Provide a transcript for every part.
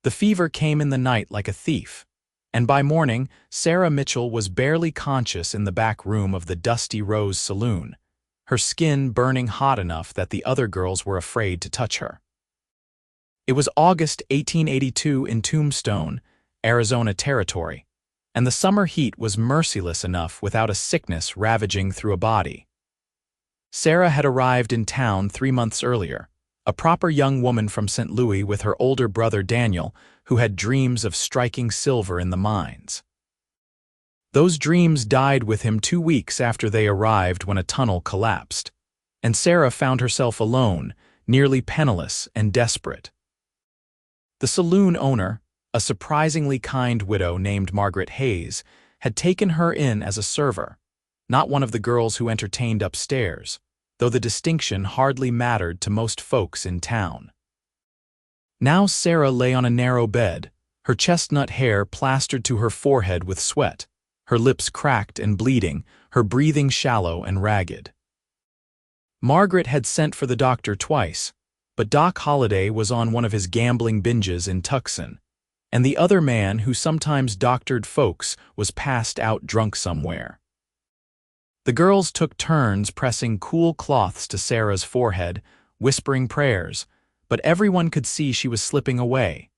The fever came in the night like a thief, and by morning, Sarah Mitchell was barely conscious in the back room of the Dusty Rose Saloon, her skin burning hot enough that the other girls were afraid to touch her. It was August 1882 in Tombstone, Arizona Territory, and the summer heat was merciless enough without a sickness ravaging through a body. Sarah had arrived in town 3 months earlier, a proper young woman from St. Louis with her older brother Daniel, who had dreams of striking silver in the mines. Those dreams died with him 2 weeks after they arrived when a tunnel collapsed, and Sarah found herself alone, nearly penniless and desperate. The saloon owner, a surprisingly kind widow named Margaret Hayes, had taken her in as a server, not one of the girls who entertained upstairs, though the distinction hardly mattered to most folks in town. Now Sarah lay on a narrow bed, her chestnut hair plastered to her forehead with sweat, her lips cracked and bleeding, her breathing shallow and ragged. Margaret had sent for the doctor twice, but Doc Holliday was on one of his gambling binges in Tucson, and the other man who sometimes doctored folks was passed out drunk somewhere. The girls took turns pressing cool cloths to Sarah's forehead, whispering prayers, but everyone could see she was slipping away.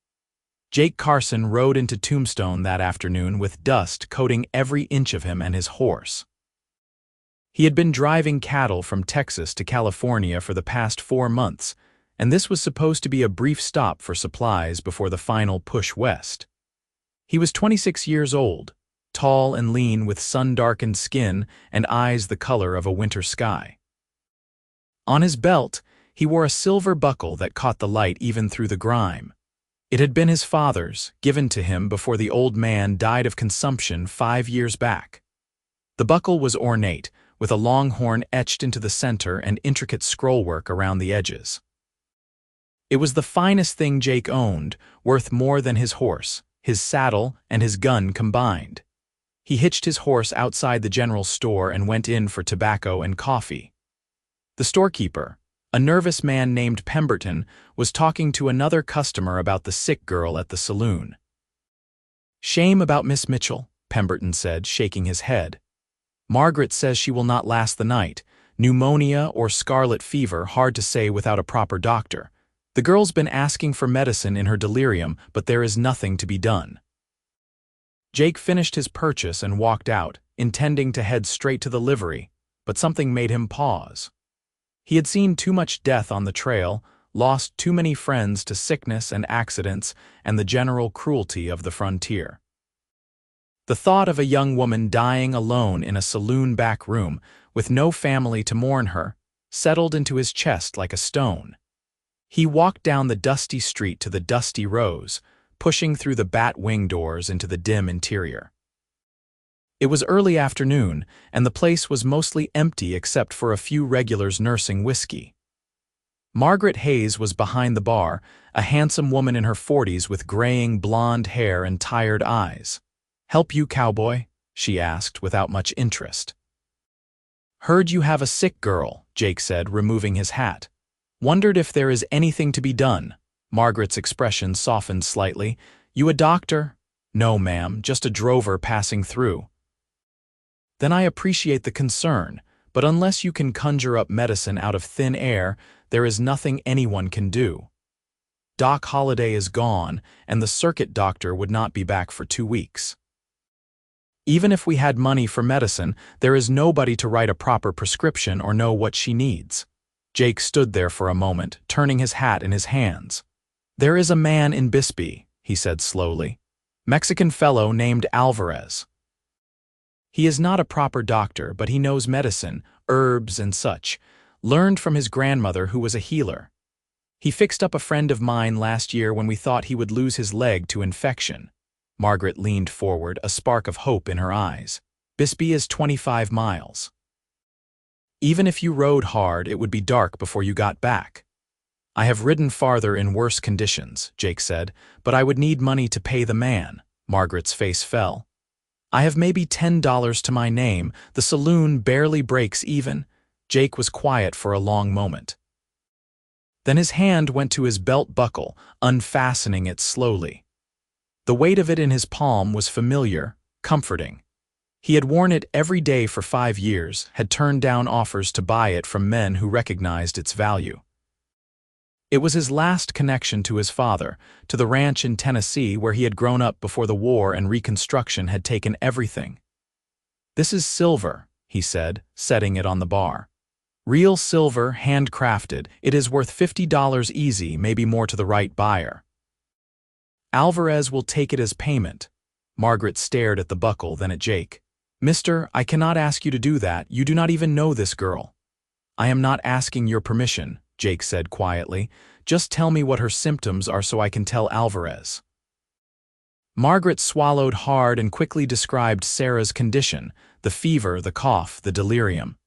Jake Carson rode into Tombstone that afternoon with dust coating every inch of him and his horse. He had been driving cattle from Texas to California for the past 4 months, and this was supposed to be a brief stop for supplies before the final push west. He was 26 years old, tall and lean with sun-darkened skin and eyes the color of a winter sky. On his belt, he wore a silver buckle that caught the light even through the grime. It had been his father's, given to him before the old man died of consumption 5 years back. The buckle was ornate, with a long horn etched into the center and intricate scrollwork around the edges. It was the finest thing Jake owned, worth more than his horse, his saddle, and his gun combined. He hitched his horse outside the general store and went in for tobacco and coffee. The storekeeper, a nervous man named Pemberton, was talking to another customer about the sick girl at the saloon. "Shame about Miss Mitchell," Pemberton said, shaking his head. "Margaret says she will not last the night. Pneumonia or scarlet fever, hard to say without a proper doctor. The girl's been asking for medicine in her delirium, but there is nothing to be done." Jake finished his purchase and walked out, intending to head straight to the livery, but something made him pause. He had seen too much death on the trail, lost too many friends to sickness and accidents and the general cruelty of the frontier. The thought of a young woman dying alone in a saloon back room, with no family to mourn her, settled into his chest like a stone. He walked down the dusty street to the Dusty Rose, pushing through the bat wing doors into the dim interior. It was early afternoon, and the place was mostly empty except for a few regulars nursing whiskey. Margaret Hayes was behind the bar, a handsome woman in her 40s with graying blonde hair and tired eyes. "Help you, Cowboy?" she asked without much interest. "Heard you have a sick girl," Jake said, removing his hat. "Wondered if there is anything to be done." Margaret's expression softened slightly. "You a doctor?" "No, ma'am, just a drover passing through." "Then I appreciate the concern, but unless you can conjure up medicine out of thin air, there is nothing anyone can do. Doc Holliday is gone, and the circuit doctor would not be back for 2 weeks. Even if we had money for medicine, there is nobody to write a proper prescription or know what she needs." Jake stood there for a moment, turning his hat in his hands. "There is a man in Bisbee," he said slowly. "Mexican fellow named Alvarez. He is not a proper doctor, but he knows medicine, herbs and such, learned from his grandmother who was a healer. He fixed up a friend of mine last year when we thought he would lose his leg to infection." Margaret leaned forward, a spark of hope in her eyes. "Bisbee is 25 miles. Even if you rode hard, it would be dark before you got back." "I have ridden farther in worse conditions," Jake said, "but I would need money to pay the man." Margaret's face fell. "I have maybe $10 to my name. The saloon barely breaks even." Jake was quiet for a long moment. Then his hand went to his belt buckle, unfastening it slowly. The weight of it in his palm was familiar, comforting. He had worn it every day for 5 years, had turned down offers to buy it from men who recognized its value. It was his last connection to his father, to the ranch in Tennessee where he had grown up before the war and Reconstruction had taken everything. "This is silver," he said, setting it on the bar. "Real silver, handcrafted. It is worth $50 easy, maybe more to the right buyer." "Alvarez will take it as payment." Margaret stared at the buckle, then at Jake. "Mister, I cannot ask you to do that. You do not even know this girl." "I am not asking your permission," Jake said quietly. "Just tell me what her symptoms are so I can tell Alvarez." Margaret swallowed hard and quickly described Sarah's condition, the fever, the cough, the delirium.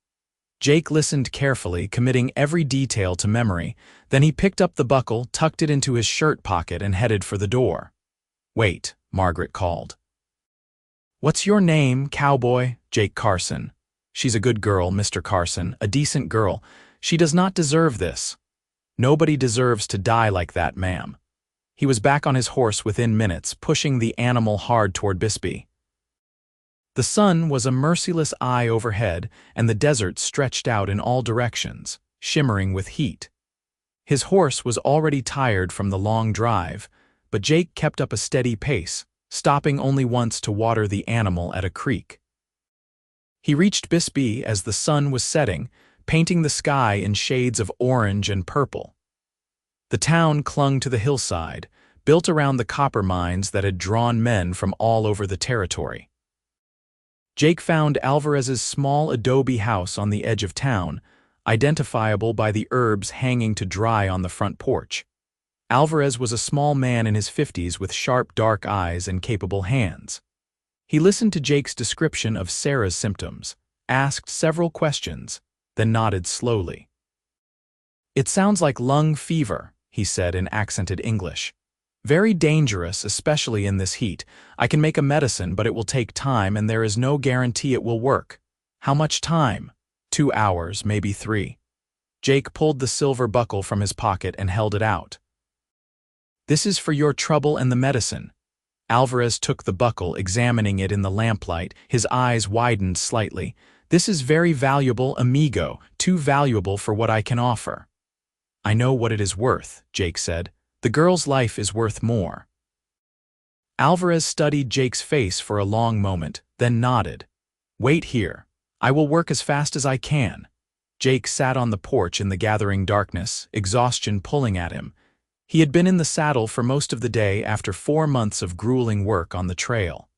Jake listened carefully, committing every detail to memory. Then he picked up the buckle, tucked it into his shirt pocket, and headed for the door. "Wait," Margaret called. "What's your name, Cowboy?" "Jake Carson." "She's a good girl, Mr. Carson, a decent girl. She does not deserve this." "Nobody deserves to die like that, ma'am." He was back on his horse within minutes, pushing the animal hard toward Bisbee. The sun was a merciless eye overhead, and the desert stretched out in all directions, shimmering with heat. His horse was already tired from the long drive, but Jake kept up a steady pace, stopping only once to water the animal at a creek. He reached Bisbee as the sun was setting, painting the sky in shades of orange and purple. The town clung to the hillside, built around the copper mines that had drawn men from all over the territory. Jake found Alvarez's small adobe house on the edge of town, identifiable by the herbs hanging to dry on the front porch. Alvarez was a small man in his 50s with sharp dark eyes and capable hands. He listened to Jake's description of Sarah's symptoms, asked several questions, then nodded slowly. "It sounds like lung fever," he said in accented English. "Very dangerous, especially in this heat. I can make a medicine, but it will take time and there is no guarantee it will work." "How much time?" 2 hours, maybe 3. Jake pulled the silver buckle from his pocket and held it out. "This is for your trouble and the medicine." Alvarez took the buckle, examining it in the lamplight. His eyes widened slightly. "This is very valuable, amigo, too valuable for what I can offer." "I know what it is worth," Jake said. "The girl's life is worth more." Alvarez studied Jake's face for a long moment, then nodded. "Wait here. I will work as fast as I can." Jake sat on the porch in the gathering darkness, exhaustion pulling at him. He had been in the saddle for most of the day after 4 months of grueling work on the trail.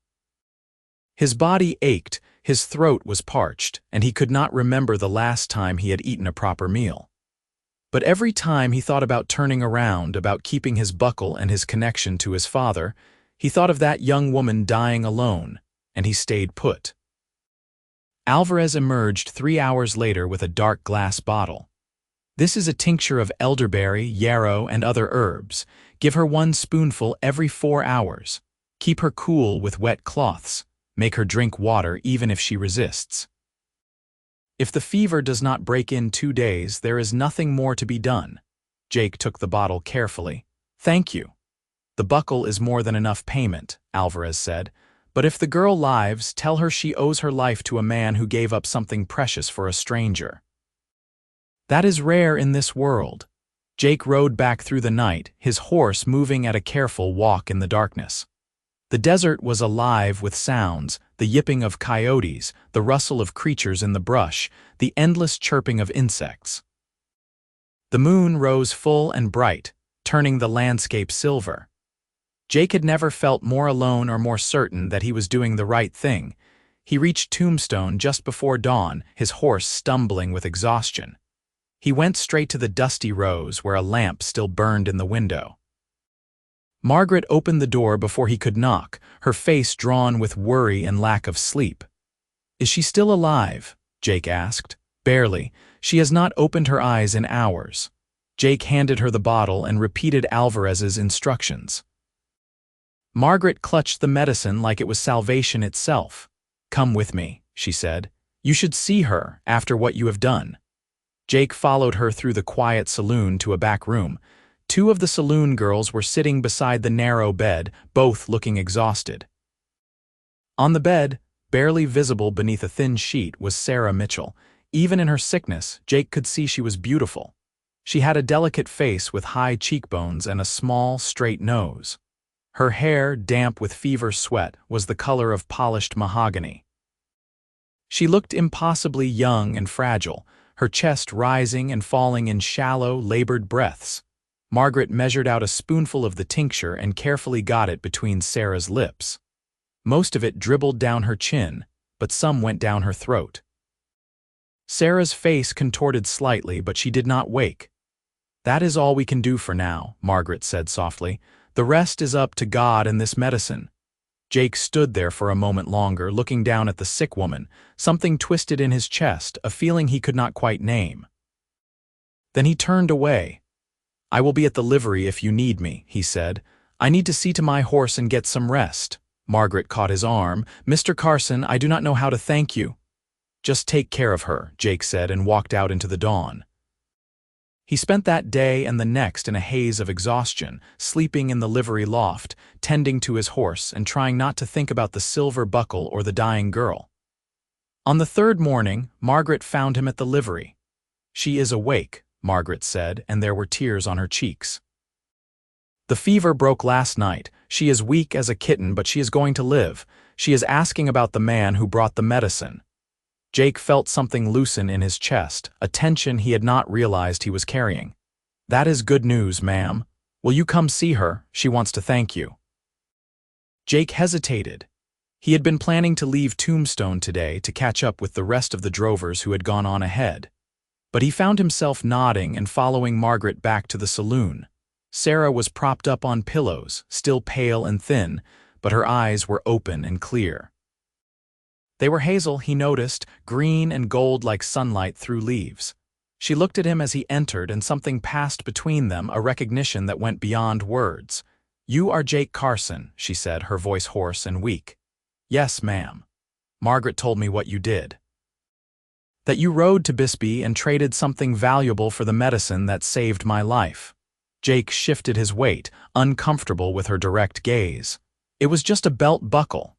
His body ached, his throat was parched, and he could not remember the last time he had eaten a proper meal. But every time he thought about turning around, about keeping his buckle and his connection to his father, he thought of that young woman dying alone, and he stayed put. Alvarez emerged 3 hours later with a dark glass bottle. "This is a tincture of elderberry, yarrow, and other herbs. Give her 1 spoonful every 4 hours. Keep her cool with wet cloths. Make her drink water even if she resists. If the fever does not break in 2 days, there is nothing more to be done." Jake took the bottle carefully. "Thank you." "The buckle is more than enough payment," Alvarez said. "But if the girl lives, tell her she owes her life to a man who gave up something precious for a stranger. That is rare in this world." Jake rode back through the night, his horse moving at a careful walk in the darkness. The desert was alive with sounds, the yipping of coyotes, the rustle of creatures in the brush, the endless chirping of insects. The moon rose full and bright, turning the landscape silver. Jake had never felt more alone or more certain that he was doing the right thing. He reached Tombstone just before dawn, his horse stumbling with exhaustion. He went straight to the dusty rows where a lamp still burned in the window. Margaret opened the door before he could knock, her face drawn with worry and lack of sleep. "Is she still alive?" Jake asked. "Barely. She has not opened her eyes in hours." Jake handed her the bottle and repeated Alvarez's instructions. Margaret clutched the medicine like it was salvation itself. "Come with me," she said. "You should see her after what you have done." Jake followed her through the quiet saloon to a back room. Two of the saloon girls were sitting beside the narrow bed, both looking exhausted. On the bed, barely visible beneath a thin sheet, was Sarah Mitchell. Even in her sickness, Jake could see she was beautiful. She had a delicate face with high cheekbones and a small, straight nose. Her hair, damp with fever sweat, was the color of polished mahogany. She looked impossibly young and fragile, her chest rising and falling in shallow, labored breaths. Margaret measured out a spoonful of the tincture and carefully got it between Sarah's lips. Most of it dribbled down her chin, but some went down her throat. Sarah's face contorted slightly, but she did not wake. "That is all we can do for now," Margaret said softly. "The rest is up to God and this medicine." Jake stood there for a moment longer, looking down at the sick woman, something twisted in his chest, a feeling he could not quite name. Then he turned away. "I will be at the livery if you need me," he said. "I need to see to my horse and get some rest." Margaret caught his arm. "Mr. Carson, I do not know how to thank you." "Just take care of her," Jake said, and walked out into the dawn. He spent that day and the next in a haze of exhaustion, sleeping in the livery loft, tending to his horse, and trying not to think about the silver buckle or the dying girl. On the third morning, Margaret found him at the livery. "She is awake," Margaret said, and there were tears on her cheeks. "The fever broke last night. She is weak as a kitten, but she is going to live. She is asking about the man who brought the medicine." Jake felt something loosen in his chest, a tension he had not realized he was carrying. "That is good news, ma'am. Will you come see her? She wants to thank you." Jake hesitated. He had been planning to leave Tombstone today to catch up with the rest of the drovers who had gone on ahead. But he found himself nodding and following Margaret back to the saloon. Sarah was propped up on pillows, still pale and thin, but her eyes were open and clear. They were hazel, he noticed, green and gold like sunlight through leaves. She looked at him as he entered, and something passed between them, a recognition that went beyond words. "You are Jake Carson," she said, her voice hoarse and weak. "Yes, ma'am. Margaret told me what you did. That you rode to Bisbee and traded something valuable for the medicine that saved my life." Jake shifted his weight, uncomfortable with her direct gaze. "It was just a belt buckle."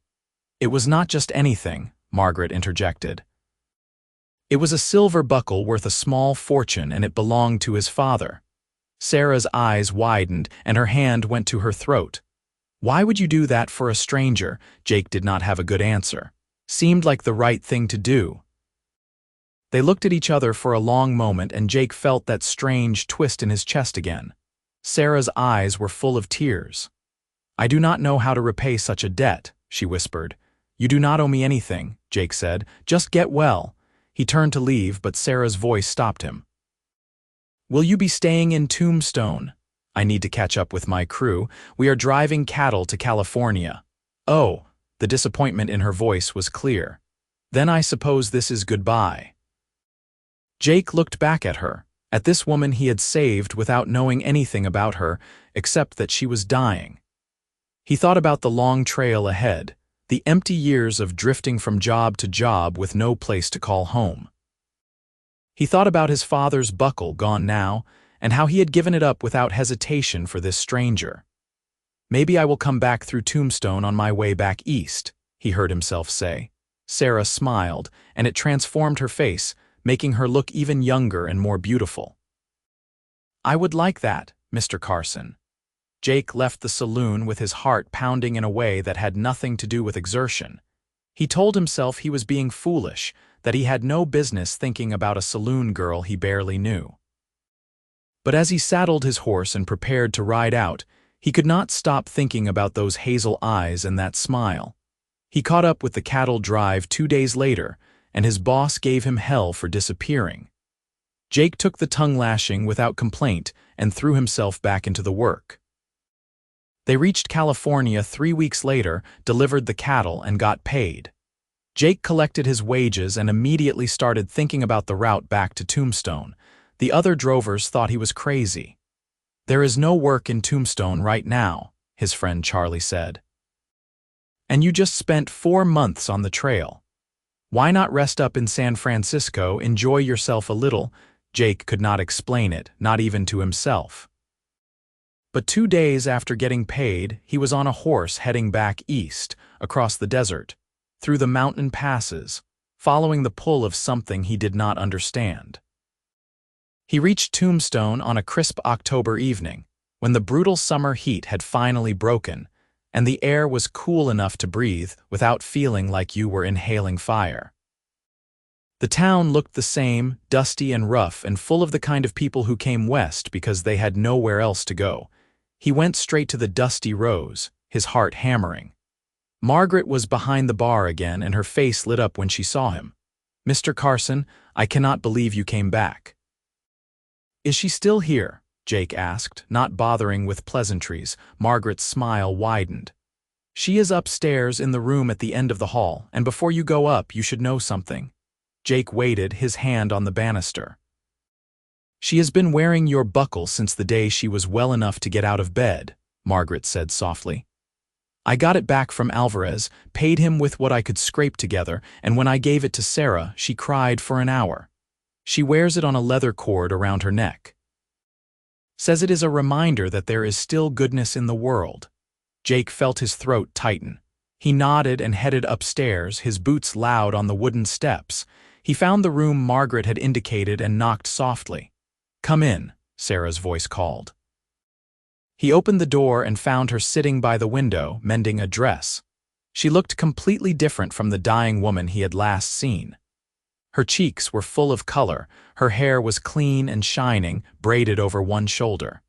"It was not just anything," Margaret interjected. "It was a silver buckle worth a small fortune, and it belonged to his father." Sarah's eyes widened, and her hand went to her throat. "Why would you do that for a stranger?" Jake did not have a good answer. "Seemed like the right thing to do." They looked at each other for a long moment, and Jake felt that strange twist in his chest again. Sarah's eyes were full of tears. "I do not know how to repay such a debt," she whispered. "You do not owe me anything," Jake said. "Just get well." He turned to leave, but Sarah's voice stopped him. "Will you be staying in Tombstone?" "I need to catch up with my crew. We are driving cattle to California." "Oh," the disappointment in her voice was clear. "Then I suppose this is goodbye." Jake looked back at her, at this woman he had saved without knowing anything about her, except that she was dying. He thought about the long trail ahead, the empty years of drifting from job to job with no place to call home. He thought about his father's buckle, gone now, and how he had given it up without hesitation for this stranger. "Maybe I will come back through Tombstone on my way back east," he heard himself say. Sarah smiled, and it transformed her face, making her look even younger and more beautiful. "I would like that, Mr. Carson." Jake left the saloon with his heart pounding in a way that had nothing to do with exertion. He told himself he was being foolish, that he had no business thinking about a saloon girl he barely knew. But as he saddled his horse and prepared to ride out, he could not stop thinking about those hazel eyes and that smile. He caught up with the cattle drive 2 days later, and his boss gave him hell for disappearing. Jake took the tongue lashing without complaint and threw himself back into the work. They reached California 3 weeks later, delivered the cattle, and got paid. Jake collected his wages and immediately started thinking about the route back to Tombstone. The other drovers thought he was crazy. "There is no work in Tombstone right now," his friend Charlie said. "And you just spent 4 months on the trail. Why not rest up in San Francisco, enjoy yourself a little?" Jake could not explain it, not even to himself. But 2 days after getting paid, he was on a horse heading back east, across the desert, through the mountain passes, following the pull of something he did not understand. He reached Tombstone on a crisp October evening, when the brutal summer heat had finally broken, and the air was cool enough to breathe without feeling like you were inhaling fire. The town looked the same, dusty and rough and full of the kind of people who came west because they had nowhere else to go. He went straight to the Dusty Rose, his heart hammering. Margaret was behind the bar again, and her face lit up when she saw him. "Mr. Carson, I cannot believe you came back." "Is she still here?" Jake asked, not bothering with pleasantries. Margaret's smile widened. "She is upstairs in the room at the end of the hall, and before you go up, you should know something." Jake waited, his hand on the banister. "She has been wearing your buckle since the day she was well enough to get out of bed," Margaret said softly. "I got it back from Alvarez, paid him with what I could scrape together, and when I gave it to Sarah, she cried for an hour. She wears it on a leather cord around her neck. Says it is a reminder that there is still goodness in the world." Jake felt his throat tighten. He nodded and headed upstairs, his boots loud on the wooden steps. He found the room Margaret had indicated and knocked softly. "Come in," Sarah's voice called. He opened the door and found her sitting by the window, mending a dress. She looked completely different from the dying woman he had last seen. Her cheeks were full of color, her hair was clean and shining, braided over one shoulder.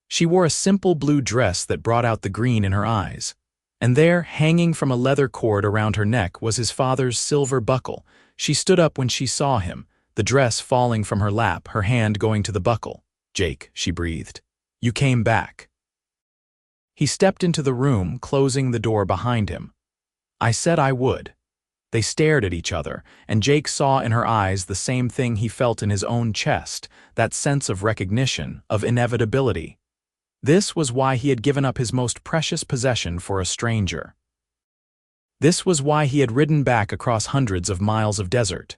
She wore a simple blue dress that brought out the green in her eyes. And there, hanging from a leather cord around her neck, was his father's silver buckle. She stood up when she saw him, the dress falling from her lap, her hand going to the buckle. "Jake," she breathed, "you came back." He stepped into the room, closing the door behind him. "I said I would." They stared at each other, and Jake saw in her eyes the same thing he felt in his own chest, that sense of recognition, of inevitability. This was why he had given up his most precious possession for a stranger. This was why he had ridden back across hundreds of miles of desert.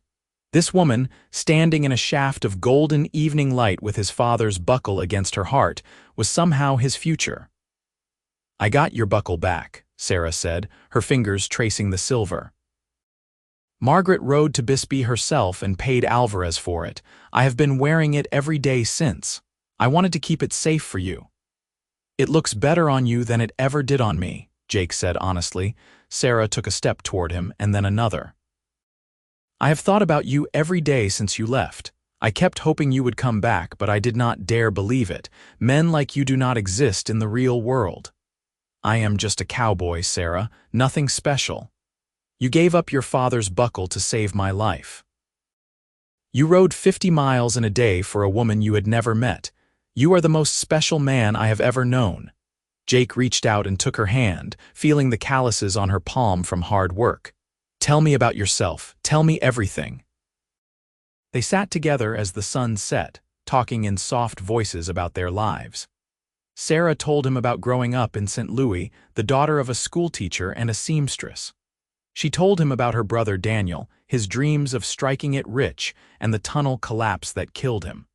This woman, standing in a shaft of golden evening light with his father's buckle against her heart, was somehow his future. "I got your buckle back," Sarah said, her fingers tracing the silver. "Margaret rode to Bisbee herself and paid Alvarez for it. I have been wearing it every day since. I wanted to keep it safe for you." "It looks better on you than it ever did on me," Jake said honestly. Sarah took a step toward him and then another. "I have thought about you every day since you left. I kept hoping you would come back, but I did not dare believe it. Men like you do not exist in the real world." "I am just a cowboy, Sarah, nothing special. You gave up your father's buckle to save my life. You rode 50 miles in a day for a woman you had never met. You are the most special man I have ever known." Jake reached out and took her hand, feeling the calluses on her palm from hard work. "Tell me about yourself. Tell me everything." They sat together as the sun set, talking in soft voices about their lives. Sarah told him about growing up in St. Louis, the daughter of a schoolteacher and a seamstress. She told him about her brother Daniel, his dreams of striking it rich, and the tunnel collapse that killed him.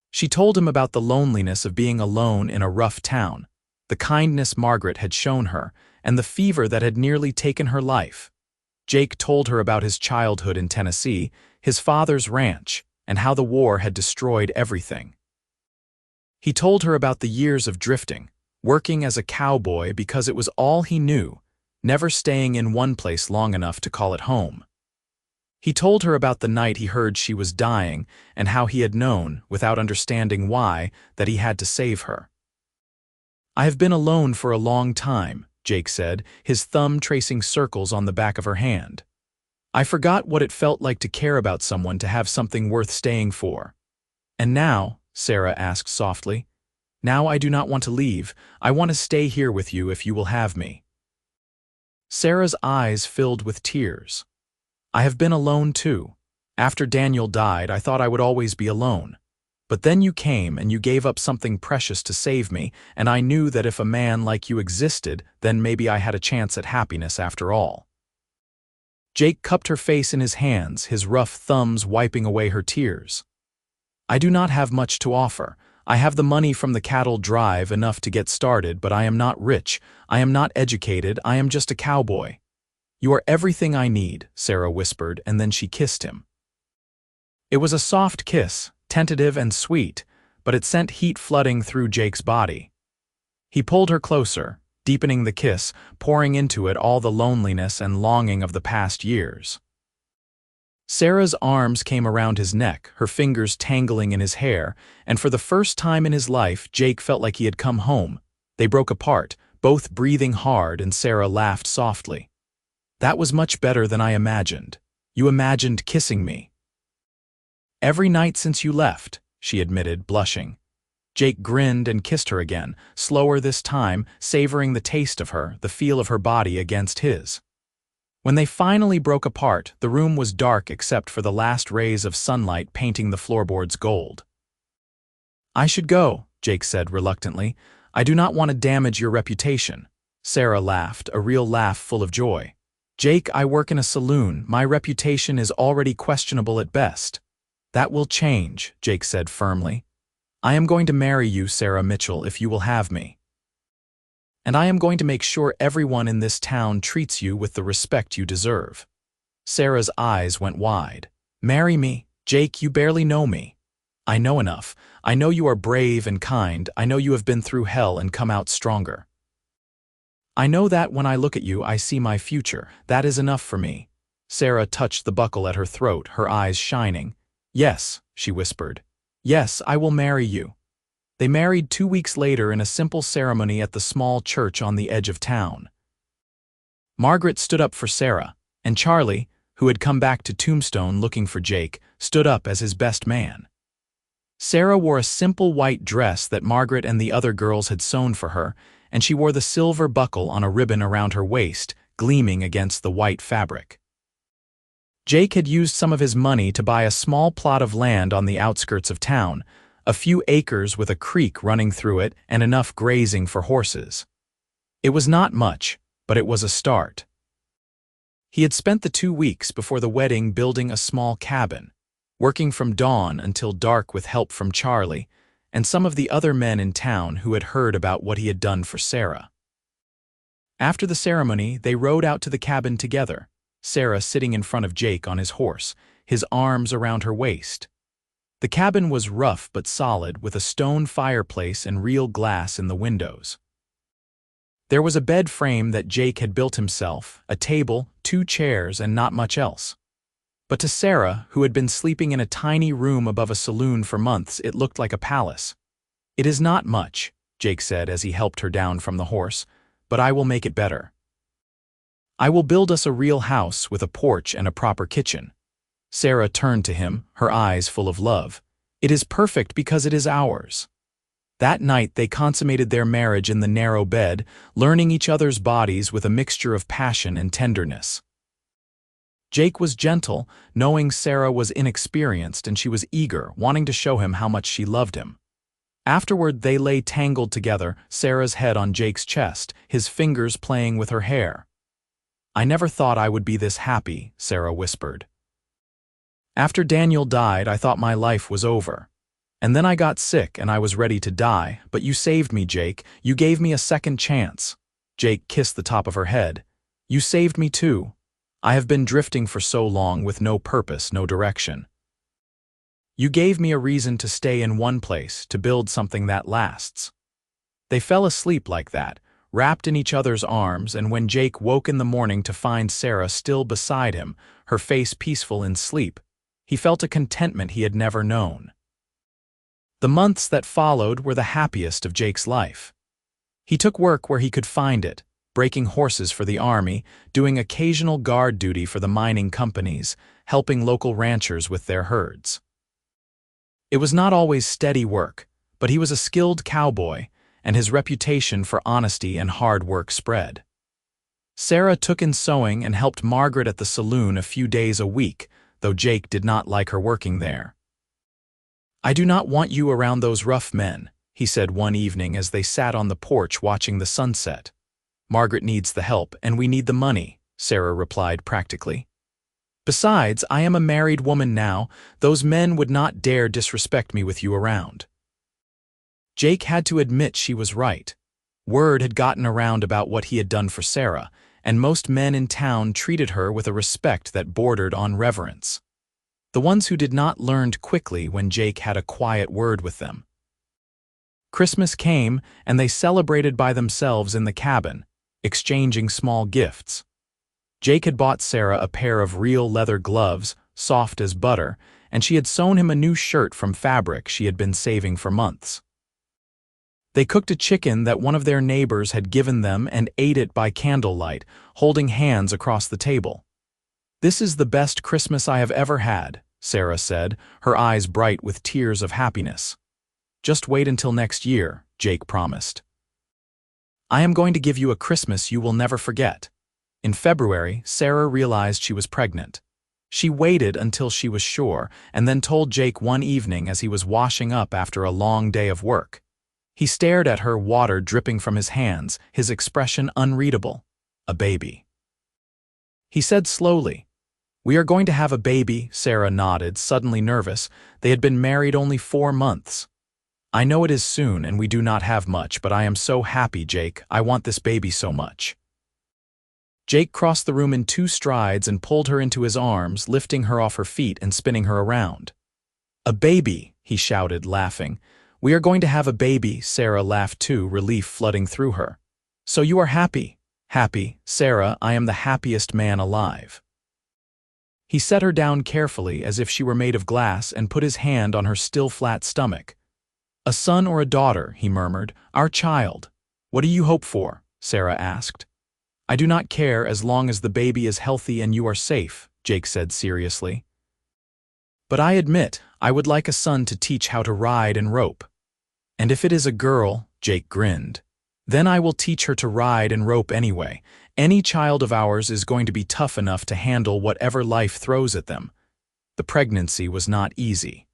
She told him about the loneliness of being alone in a rough town, the kindness Margaret had shown her, and the fever that had nearly taken her life. Jake told her about his childhood in Tennessee, his father's ranch, and how the war had destroyed everything. He told her about the years of drifting, working as a cowboy because it was all he knew, never staying in one place long enough to call it home. He told her about the night he heard she was dying and how he had known, without understanding why, that he had to save her. "I have been alone for a long time," Jake said, his thumb tracing circles on the back of her hand. "I forgot what it felt like to care about someone, to have something worth staying for." "And now," Sarah asked softly, "now I do not want to leave. I want to stay here with you if you will have me." Sarah's eyes filled with tears. "I have been alone too. After Daniel died, I thought I would always be alone. But then you came and you gave up something precious to save me, and I knew that if a man like you existed, then maybe I had a chance at happiness after all." Jake cupped her face in his hands, his rough thumbs wiping away her tears. "I do not have much to offer. I have the money from the cattle drive, enough to get started, but I am not rich. I am not educated. I am just a cowboy." "You are everything I need," Sarah whispered, and then she kissed him. It was a soft kiss, tentative and sweet, but it sent heat flooding through Jake's body. He pulled her closer, deepening the kiss, pouring into it all the loneliness and longing of the past years. Sarah's arms came around his neck, her fingers tangling in his hair, and for the first time in his life, Jake felt like he had come home. They broke apart, both breathing hard, and Sarah laughed softly. "That was much better than I imagined. You imagined kissing me." "Every night since you left," she admitted, blushing. Jake grinned and kissed her again, slower this time, savoring the taste of her, the feel of her body against his. When they finally broke apart, the room was dark except for the last rays of sunlight painting the floorboards gold. "I should go," Jake said reluctantly. "I do not want to damage your reputation." Sarah laughed, a real laugh full of joy. "Jake, I work in a saloon. My reputation is already questionable at best." "That will change," Jake said firmly. "I am going to marry you, Sarah Mitchell, if you will have me. And I am going to make sure everyone in this town treats you with the respect you deserve." Sarah's eyes went wide. "Marry me? Jake, you barely know me." "I know enough. I know you are brave and kind. I know you have been through hell and come out stronger. I know that when I look at you, I see my future. That is enough for me." Sarah touched the buckle at her throat, her eyes shining. "Yes," she whispered. "Yes, I will marry you." They married 2 weeks later in a simple ceremony at the small church on the edge of town. Margaret stood up for Sarah, and Charlie, who had come back to Tombstone looking for Jake, stood up as his best man. Sarah wore a simple white dress that Margaret and the other girls had sewn for her, and she wore the silver buckle on a ribbon around her waist, gleaming against the white fabric. Jake had used some of his money to buy a small plot of land on the outskirts of town, a few acres with a creek running through it and enough grazing for horses. It was not much, but it was a start. He had spent the 2 weeks before the wedding building a small cabin, working from dawn until dark with help from Charlie and some of the other men in town who had heard about what he had done for Sarah. After the ceremony, they rode out to the cabin together, Sarah sitting in front of Jake on his horse, his arms around her waist. The cabin was rough but solid, with a stone fireplace and real glass in the windows. There was a bed frame that Jake had built himself, a table, 2 chairs, and not much else. But to Sarah, who had been sleeping in a tiny room above a saloon for months, it looked like a palace. "It is not much," Jake said as he helped her down from the horse, "but I will make it better. I will build us a real house with a porch and a proper kitchen." Sarah turned to him, her eyes full of love. "It is perfect because it is ours." That night they consummated their marriage in the narrow bed, learning each other's bodies with a mixture of passion and tenderness. Jake was gentle, knowing Sarah was inexperienced, and she was eager, wanting to show him how much she loved him. Afterward they lay tangled together, Sarah's head on Jake's chest, his fingers playing with her hair. "I never thought I would be this happy," Sarah whispered. "After Daniel died, I thought my life was over. And then I got sick and I was ready to die, but you saved me, Jake. You gave me a second chance." Jake kissed the top of her head. "You saved me too. I have been drifting for so long with no purpose, no direction. You gave me a reason to stay in one place, to build something that lasts." They fell asleep like that, wrapped in each other's arms, and when Jake woke in the morning to find Sarah still beside him, her face peaceful in sleep, he felt a contentment he had never known. The months that followed were the happiest of Jake's life. He took work where he could find it, breaking horses for the army, doing occasional guard duty for the mining companies, helping local ranchers with their herds. It was not always steady work, but he was a skilled cowboy, and his reputation for honesty and hard work spread. Sarah took in sewing and helped Margaret at the saloon a few days a week, though Jake did not like her working there. "I do not want you around those rough men," he said one evening as they sat on the porch watching the sunset. "Margaret needs the help, and we need the money," Sarah replied practically. Besides, I am a married woman now. Those men would not dare disrespect me with you around. Jake had to admit she was right. Word had gotten around about what he had done for Sarah, and most men in town treated her with a respect that bordered on reverence. The ones who did not learned quickly when Jake had a quiet word with them. Christmas came, and they celebrated by themselves in the cabin, exchanging small gifts. Jake had bought Sarah a pair of real leather gloves, soft as butter, and she had sewn him a new shirt from fabric she had been saving for months. They cooked a chicken that one of their neighbors had given them and ate it by candlelight, holding hands across the table. "This is the best Christmas I have ever had," Sarah said, her eyes bright with tears of happiness. "Just wait until next year," Jake promised. "I am going to give you a Christmas you will never forget." In February, Sarah realized she was pregnant. She waited until she was sure, and then told Jake one evening as he was washing up after a long day of work. He stared at her, water dripping from his hands, his expression unreadable. "A baby." He said slowly, "We are going to have a baby." Sarah nodded, suddenly nervous. They had been married only 4 months. "I know it is soon and we do not have much, but I am so happy, Jake. I want this baby so much." Jake crossed the room in 2 strides and pulled her into his arms, lifting her off her feet and spinning her around. "A baby," he shouted, laughing. "We are going to have a baby." Sarah laughed too, relief flooding through her. "So you are happy?" "Happy, Sarah, I am the happiest man alive." He set her down carefully as if she were made of glass and put his hand on her still flat stomach. "A son or a daughter," he murmured. "Our child." "What do you hope for?" Sarah asked. "I do not care as long as the baby is healthy and you are safe," Jake said seriously. "But I admit, I would like a son to teach how to ride and rope." "And if it is a girl," Jake grinned, "then I will teach her to ride and rope anyway. Any child of ours is going to be tough enough to handle whatever life throws at them." The pregnancy was not easy.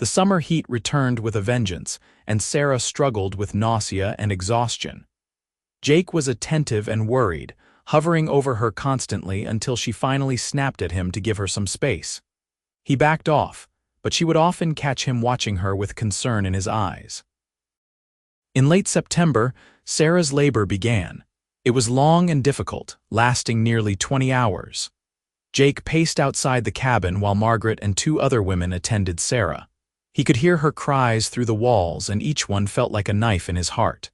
The summer heat returned with a vengeance, and Sarah struggled with nausea and exhaustion. Jake was attentive and worried, hovering over her constantly until she finally snapped at him to give her some space. He backed off, but she would often catch him watching her with concern in his eyes. In late September, Sarah's labor began. It was long and difficult, lasting nearly 20 hours. Jake paced outside the cabin while Margaret and 2 other women attended Sarah. He could hear her cries through the walls, and each one felt like a knife in his heart.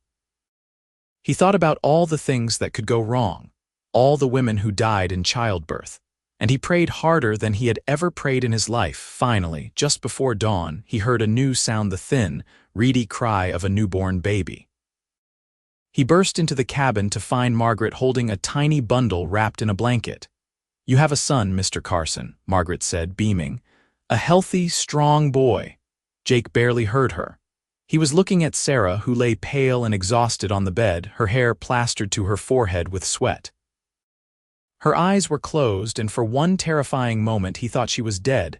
He thought about all the things that could go wrong, all the women who died in childbirth, and he prayed harder than he had ever prayed in his life. Finally, just before dawn, he heard a new sound, the thin, reedy cry of a newborn baby. He burst into the cabin to find Margaret holding a tiny bundle wrapped in a blanket. "You have a son, Mr. Carson," Margaret said, beaming. "A healthy, strong boy." Jake barely heard her. He was looking at Sarah, who lay pale and exhausted on the bed, her hair plastered to her forehead with sweat. Her eyes were closed, and for one terrifying moment he thought she was dead.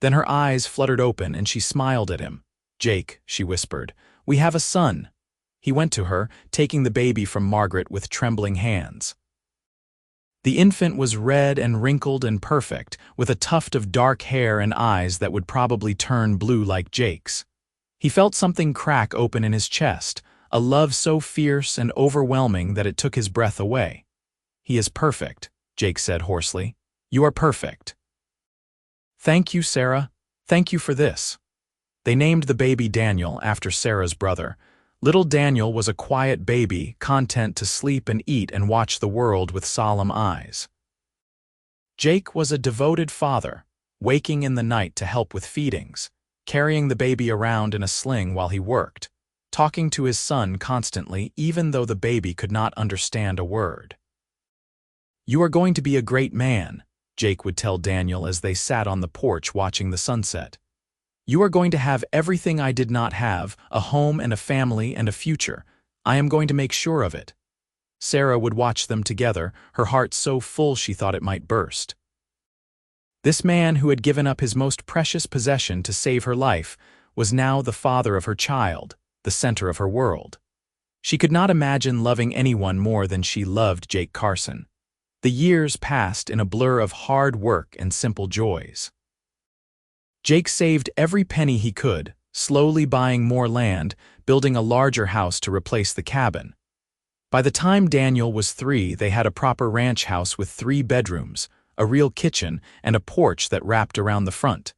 Then her eyes fluttered open and she smiled at him. "Jake," she whispered, "we have a son." He went to her, taking the baby from Margaret with trembling hands. The infant was red and wrinkled and perfect, with a tuft of dark hair and eyes that would probably turn blue like Jake's. He felt something crack open in his chest, a love so fierce and overwhelming that it took his breath away. "He is perfect," Jake said hoarsely. "You are perfect." "Thank you, Sarah. Thank you for this." They named the baby Daniel after Sarah's brother. Little Daniel was a quiet baby, content to sleep and eat and watch the world with solemn eyes. Jake was a devoted father, waking in the night to help with feedings, carrying the baby around in a sling while he worked, talking to his son constantly even though the baby could not understand a word. "You are going to be a great man," Jake would tell Daniel as they sat on the porch watching the sunset. "You are going to have everything I did not have, a home and a family and a future. I am going to make sure of it." Sarah would watch them together, her heart so full she thought it might burst. This man who had given up his most precious possession to save her life was now the father of her child, the center of her world. She could not imagine loving anyone more than she loved Jake Carson. The years passed in a blur of hard work and simple joys. Jake saved every penny he could, slowly buying more land, building a larger house to replace the cabin. By the time Daniel was 3, they had a proper ranch house with 3 bedrooms, a real kitchen, and a porch that wrapped around the front.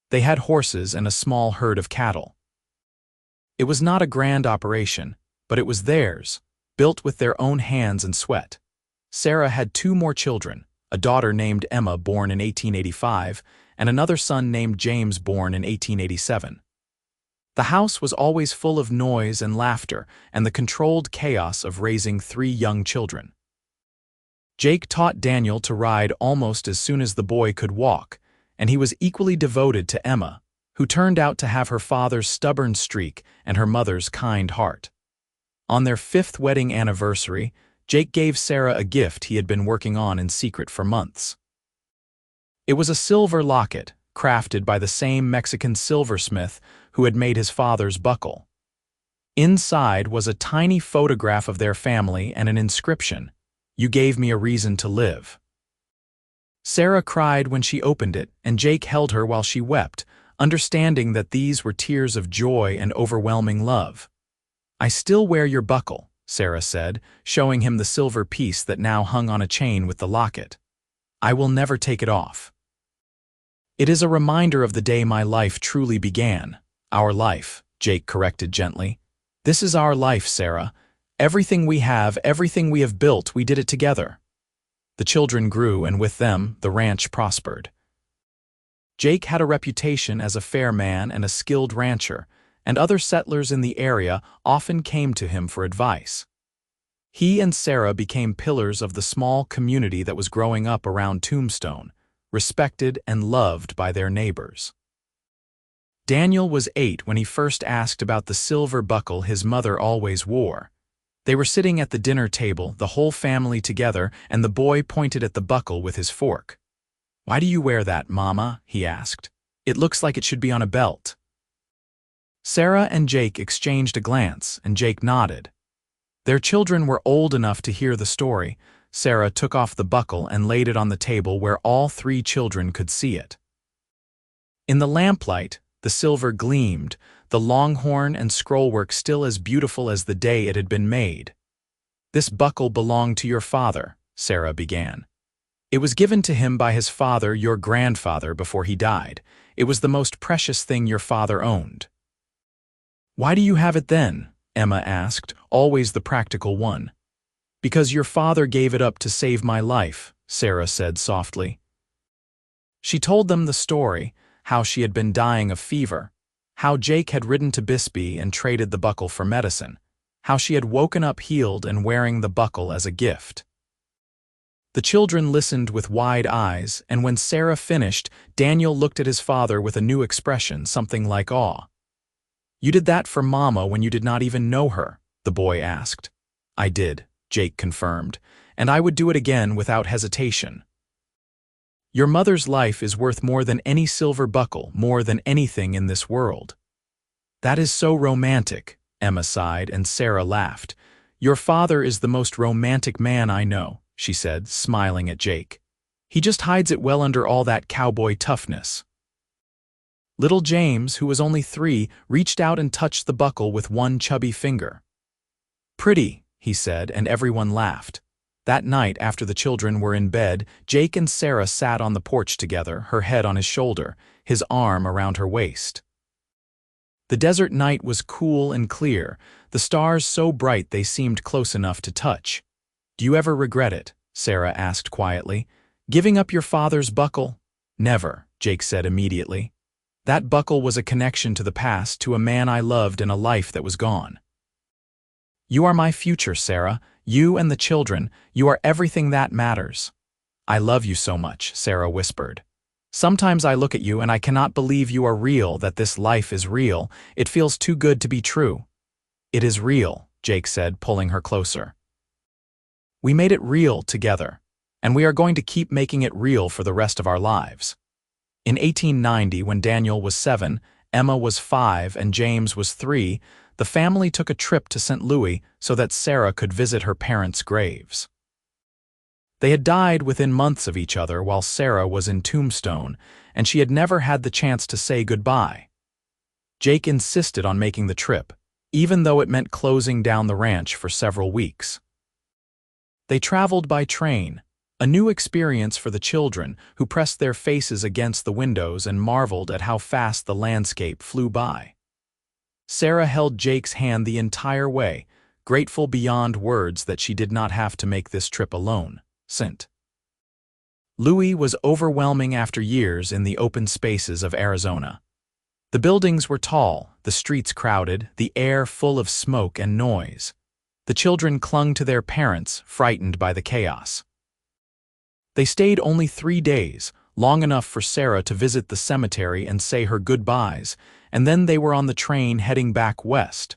They had horses and a small herd of cattle. It was not a grand operation, but it was theirs, built with their own hands and sweat. Sarah had 2 more children, a daughter named Emma born in 1885, and another son named James born in 1887. The house was always full of noise and laughter and the controlled chaos of raising 3 young children. Jake taught Daniel to ride almost as soon as the boy could walk, and he was equally devoted to Emma, who turned out to have her father's stubborn streak and her mother's kind heart. On their 5th wedding anniversary, Jake gave Sarah a gift he had been working on in secret for months. It was a silver locket, crafted by the same Mexican silversmith who had made his father's buckle. Inside was a tiny photograph of their family and an inscription, "You gave me a reason to live." Sarah cried when she opened it, and Jake held her while she wept, understanding that these were tears of joy and overwhelming love. "I still wear your buckle," Sarah said, showing him the silver piece that now hung on a chain with the locket. "I will never take it off. It is a reminder of the day my life truly began." "Our life," Jake corrected gently. "This is our life, Sarah. Everything we have built, we did it together." The children grew, and with them, the ranch prospered. Jake had a reputation as a fair man and a skilled rancher, and other settlers in the area often came to him for advice. He and Sarah became pillars of the small community that was growing up around Tombstone, respected and loved by their neighbors. Daniel was 8 when he first asked about the silver buckle his mother always wore. They were sitting at the dinner table, the whole family together, and the boy pointed at the buckle with his fork. "Why do you wear that, Mama?" he asked. "It looks like it should be on a belt." Sarah and Jake exchanged a glance, and Jake nodded. Their children were old enough to hear the story. Sarah took off the buckle and laid it on the table where all 3 children could see it. In the lamplight, the silver gleamed, the longhorn and scrollwork still as beautiful as the day it had been made. "This buckle belonged to your father," Sarah began. "It was given to him by his father, your grandfather, before he died. It was the most precious thing your father owned." "Why do you have it then?" Emma asked, always the practical one. "Because your father gave it up to save my life," Sarah said softly. She told them the story, how she had been dying of fever, how Jake had ridden to Bisbee and traded the buckle for medicine, how she had woken up healed and wearing the buckle as a gift. The children listened with wide eyes, and when Sarah finished, Daniel looked at his father with a new expression, something like awe. "You did that for Mama when you did not even know her?" the boy asked. "I did," Jake confirmed, "and I would do it again without hesitation." "Your mother's life is worth more than any silver buckle, more than anything in this world." "That is so romantic," Emma sighed, and Sarah laughed. "Your father is the most romantic man I know," she said, smiling at Jake. "He just hides it well under all that cowboy toughness." Little James, who was only 3, reached out and touched the buckle with one chubby finger. "Pretty," he said, and everyone laughed. That night, after the children were in bed, Jake and Sarah sat on the porch together, her head on his shoulder, his arm around her waist. The desert night was cool and clear, the stars so bright they seemed close enough to touch. "Do you ever regret it?" Sarah asked quietly. "Giving up your father's buckle?" "Never," Jake said immediately. "That buckle was a connection to the past, to a man I loved and a life that was gone." "You are my future, Sarah. You and the children, you are everything that matters." "I love you so much," Sarah whispered. "Sometimes I look at you and I cannot believe you are real, that this life is real. It feels too good to be true." "It is real," Jake said, pulling her closer. "We made it real together, and we are going to keep making it real for the rest of our lives." In 1890, when Daniel was 7, Emma was 5, and James was 3, the family took a trip to St. Louis so that Sarah could visit her parents' graves. They had died within months of each other while Sarah was in Tombstone, and she had never had the chance to say goodbye. Jake insisted on making the trip, even though it meant closing down the ranch for several weeks. They traveled by train, a new experience for the children who pressed their faces against the windows and marveled at how fast the landscape flew by. Sarah held Jake's hand the entire way, grateful beyond words that she did not have to make this trip alone. Louis was overwhelming after years in the open spaces of Arizona. The buildings were tall, the streets crowded, the air full of smoke and noise. The children clung to their parents, frightened by the chaos. They stayed only 3 days, long enough for Sarah to visit the cemetery and say her goodbyes, and then they were on the train heading back west.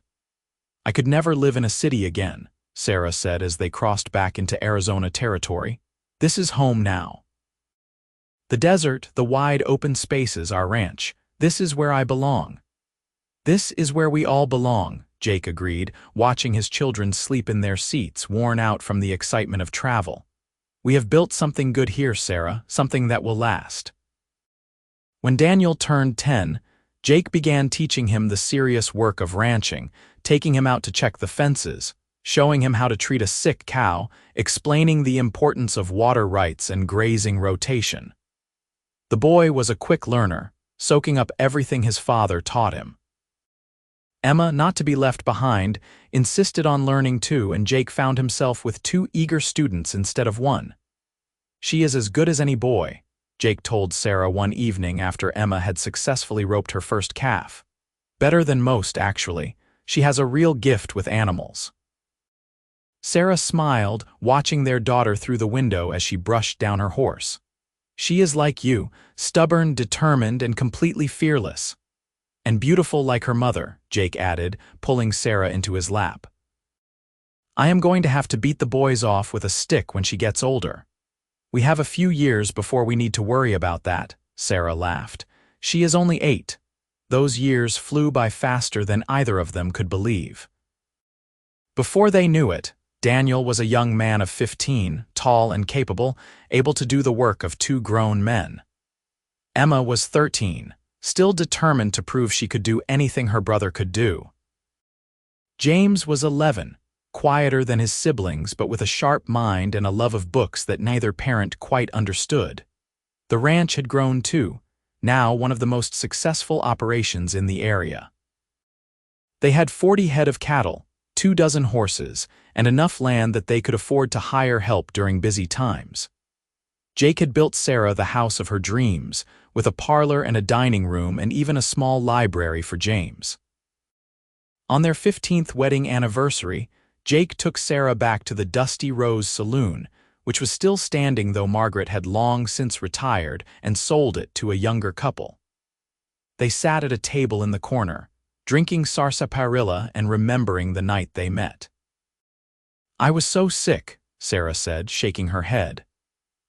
"I could never live in a city again," Sarah said as they crossed back into Arizona territory. "This is home now. The desert, the wide open spaces, our ranch. This is where I belong." "This is where we all belong," Jake agreed, watching his children sleep in their seats, worn out from the excitement of travel. "We have built something good here, Sarah, something that will last." When Daniel turned 10, Jake began teaching him the serious work of ranching, taking him out to check the fences, showing him how to treat a sick cow, explaining the importance of water rights and grazing rotation. The boy was a quick learner, soaking up everything his father taught him. Emma, not to be left behind, insisted on learning too, and Jake found himself with 2 eager students instead of 1. "She is as good as any boy," Jake told Sarah one evening after Emma had successfully roped her first calf. "Better than most, actually. She has a real gift with animals." Sarah smiled, watching their daughter through the window as she brushed down her horse. "She is like you, stubborn, determined, and completely fearless. And beautiful like her mother," Jake added, pulling Sarah into his lap. "I am going to have to beat the boys off with a stick when she gets older. We have a few years before we need to worry about that," Sarah laughed. "She is only 8. Those years flew by faster than either of them could believe." Before they knew it, Daniel was a young man of 15, tall and capable, able to do the work of 2 grown men. Emma was 13, still determined to prove she could do anything her brother could do. James was 11, quieter than his siblings but with a sharp mind and a love of books that neither parent quite understood. The ranch had grown too, now one of the most successful operations in the area. They had 40 head of cattle, 24 horses, and enough land that they could afford to hire help during busy times. Jake had built Sarah the house of her dreams, with a parlor and a dining room and even a small library for James. On their 15th wedding anniversary, Jake took Sarah back to the Dusty Rose Saloon, which was still standing though Margaret had long since retired and sold it to a younger couple. They sat at a table in the corner, drinking sarsaparilla and remembering the night they met. "I was so sick," Sarah said, shaking her head.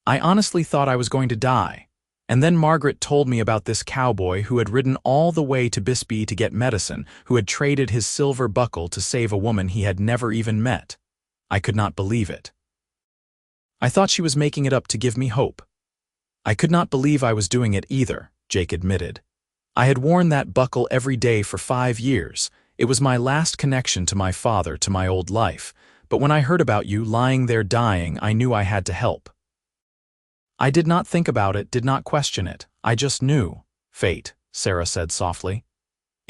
"I honestly thought I was going to die. And then Margaret told me about this cowboy who had ridden all the way to Bisbee to get medicine, who had traded his silver buckle to save a woman he had never even met. I could not believe it. I thought she was making it up to give me hope. I could not believe I was doing it either," Jake admitted. "I had worn that buckle every day for 5 years. It was my last connection to my father, to my old life. But when I heard about you lying there dying, I knew I had to help. I did not think about it, did not question it. I just knew." "Fate," Sarah said softly.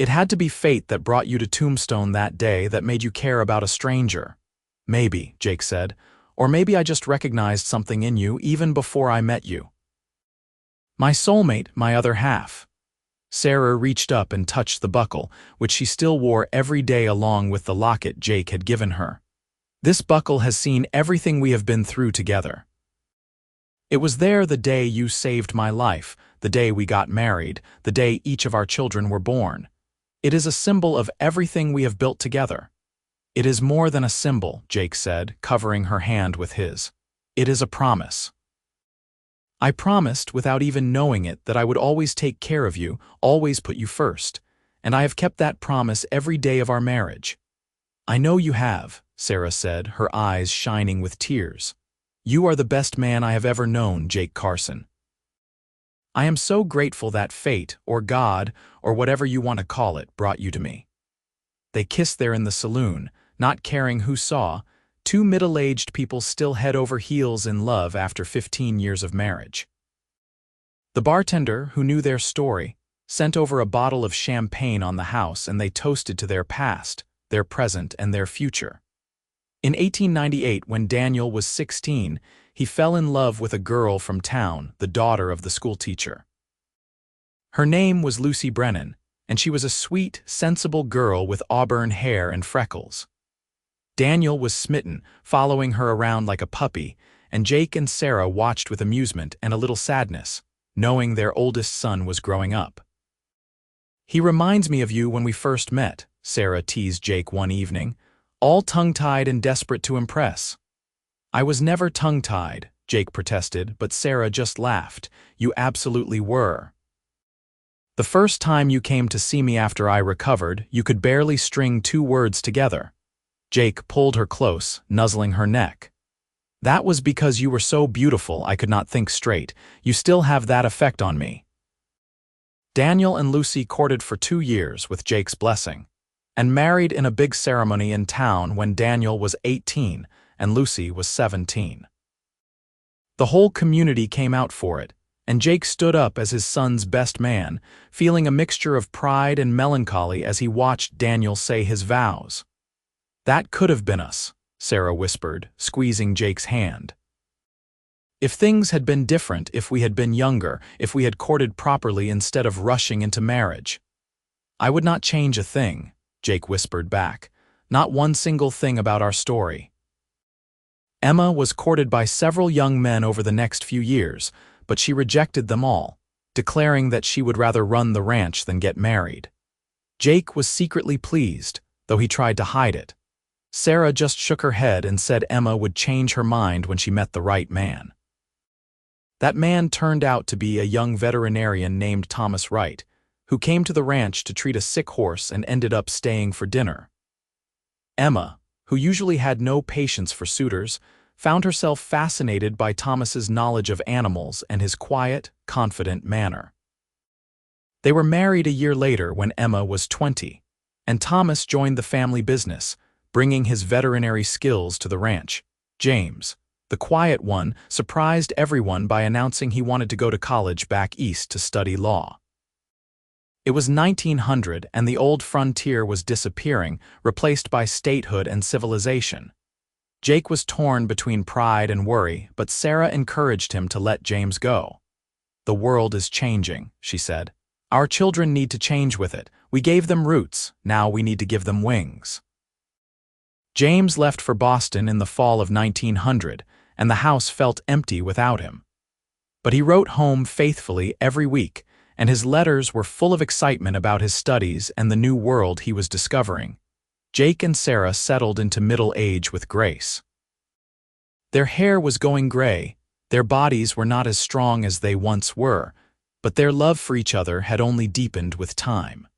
"It had to be fate that brought you to Tombstone that day, that made you care about a stranger." "Maybe," Jake said. "Or maybe I just recognized something in you even before I met you. My soulmate, my other half." Sarah reached up and touched the buckle, which she still wore every day along with the locket Jake had given her. "This buckle has seen everything we have been through together. It was there the day you saved my life, the day we got married, the day each of our children were born. It is a symbol of everything we have built together." "It is more than a symbol," Jake said, covering her hand with his. "It is a promise. I promised, without even knowing it, that I would always take care of you, always put you first, and I have kept that promise every day of our marriage." "I know you have," Sarah said, her eyes shining with tears. You are the best man I have ever known, Jake Carson. I am so grateful that fate, or God, or whatever you want to call it, brought you to me." They kissed there in the saloon, not caring who saw. Two middle-aged people still head over heels in love after 15 years of marriage. The bartender, who knew their story, sent over a bottle of champagne on the house, and they toasted to their past, their present, and their future. In 1898, when Daniel was 16, he fell in love with a girl from town, the daughter of the schoolteacher. Her name was Lucy Brennan, and she was a sweet, sensible girl with auburn hair and freckles. Daniel was smitten, following her around like a puppy, and Jake and Sarah watched with amusement and a little sadness, knowing their oldest son was growing up. "He reminds me of you when we first met," Sarah teased Jake one evening, all tongue-tied and desperate to impress. "I was never tongue-tied," Jake protested, but Sarah just laughed. "You absolutely were. The first time you came to see me after I recovered, you could barely string 2 words together." Jake pulled her close, nuzzling her neck. "That was because you were so beautiful I could not think straight. You still have that effect on me." Daniel and Lucy courted for 2 years with Jake's blessing, and married in a big ceremony in town when Daniel was 18 and Lucy was 17. The whole community came out for it, and Jake stood up as his son's best man, feeling a mixture of pride and melancholy as he watched Daniel say his vows. "That could have been us," Sarah whispered, squeezing Jake's hand. "If things had been different, if we had been younger, if we had courted properly instead of rushing into marriage." "I would not change a thing," Jake whispered back. "Not one single thing about our story." Emma was courted by several young men over the next few years, but she rejected them all, declaring that she would rather run the ranch than get married. Jake was secretly pleased, though he tried to hide it. Sarah just shook her head and said Emma would change her mind when she met the right man. That man turned out to be a young veterinarian named Thomas Wright, who came to the ranch to treat a sick horse and ended up staying for dinner. Emma, who usually had no patience for suitors, found herself fascinated by Thomas's knowledge of animals and his quiet, confident manner. They were married a year later when Emma was 20, and Thomas joined the family business, bringing his veterinary skills to the ranch. James, the quiet one, surprised everyone by announcing he wanted to go to college back east to study law. It was 1900, and the old frontier was disappearing, replaced by statehood and civilization. Jake was torn between pride and worry, but Sarah encouraged him to let James go. "The world is changing," she said. "Our children need to change with it. We gave them roots, now we need to give them wings." James left for Boston in the fall of 1900, and the house felt empty without him. But he wrote home faithfully every week, and his letters were full of excitement about his studies and the new world he was discovering. Jake and Sarah settled into middle age with grace. Their hair was going gray, their bodies were not as strong as they once were, but their love for each other had only deepened with time.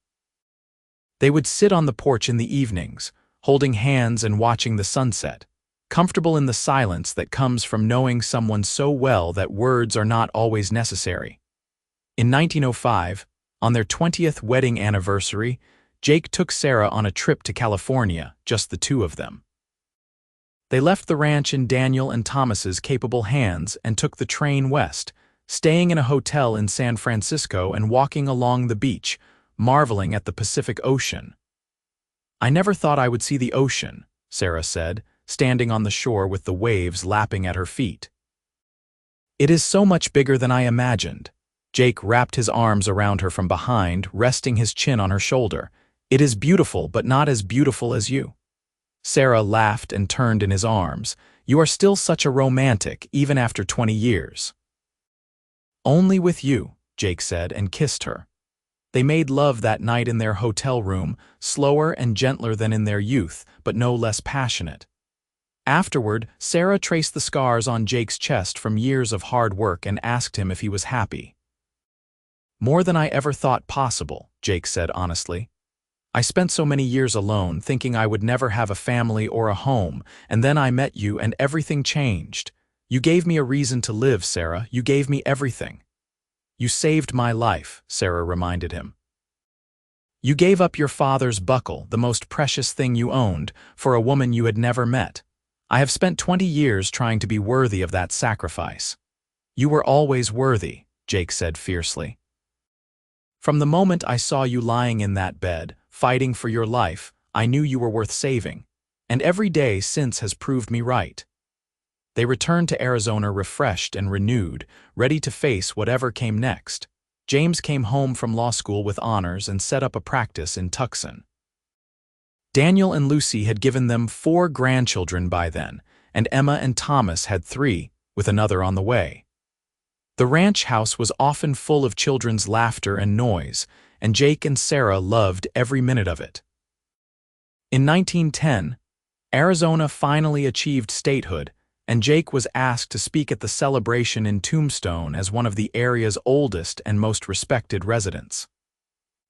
They would sit on the porch in the evenings, holding hands and watching the sunset, comfortable in the silence that comes from knowing someone so well that words are not always necessary. In 1905, on their 20th wedding anniversary, Jake took Sarah on a trip to California, just the two of them. They left the ranch in Daniel and Thomas's capable hands and took the train west, staying in a hotel in San Francisco and walking along the beach, marveling at the Pacific Ocean. "I never thought I would see the ocean," Sarah said, standing on the shore with the waves lapping at her feet. "It is so much bigger than I imagined." Jake wrapped his arms around her from behind, resting his chin on her shoulder. "It is beautiful, but not as beautiful as you." Sarah laughed and turned in his arms. "You are still such a romantic, even after 20 years. "Only with you," Jake said and kissed her. They made love that night in their hotel room, slower and gentler than in their youth, but no less passionate. Afterward, Sarah traced the scars on Jake's chest from years of hard work and asked him if he was happy. "More than I ever thought possible," Jake said honestly. "I spent so many years alone, thinking I would never have a family or a home, and then I met you and everything changed. You gave me a reason to live, Sarah. You gave me everything. You saved my life, Sarah reminded him. You gave up your father's buckle, the most precious thing you owned, for a woman you had never met. I have spent 20 years trying to be worthy of that sacrifice. You were always worthy, Jake said fiercely. From the moment I saw you lying in that bed, fighting for your life, I knew you were worth saving, and every day since has proved me right. They returned to Arizona refreshed and renewed, ready to face whatever came next. James came home from law school with honors and set up a practice in Tucson. Daniel and Lucy had given them 4 grandchildren by then, and Emma and Thomas had 3, with another on the way. The ranch house was often full of children's laughter and noise, and Jake and Sarah loved every minute of it. In 1910, Arizona finally achieved statehood, and Jake was asked to speak at the celebration in Tombstone as one of the area's oldest and most respected residents.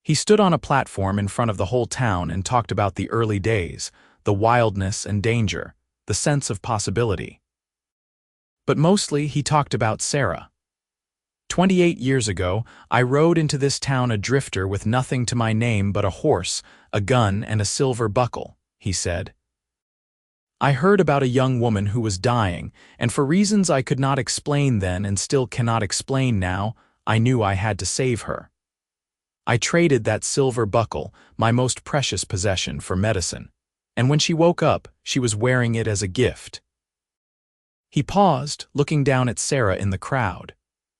He stood on a platform in front of the whole town and talked about the early days, the wildness and danger, the sense of possibility. But mostly he talked about Sarah. 28 years ago, I rode into this town a drifter with nothing to my name but a horse, a gun, and a silver buckle, he said. I heard about a young woman who was dying, and for reasons I could not explain then and still cannot explain now, I knew I had to save her. I traded that silver buckle, my most precious possession, for medicine, and when she woke up, she was wearing it as a gift. He paused, looking down at Sarah in the crowd.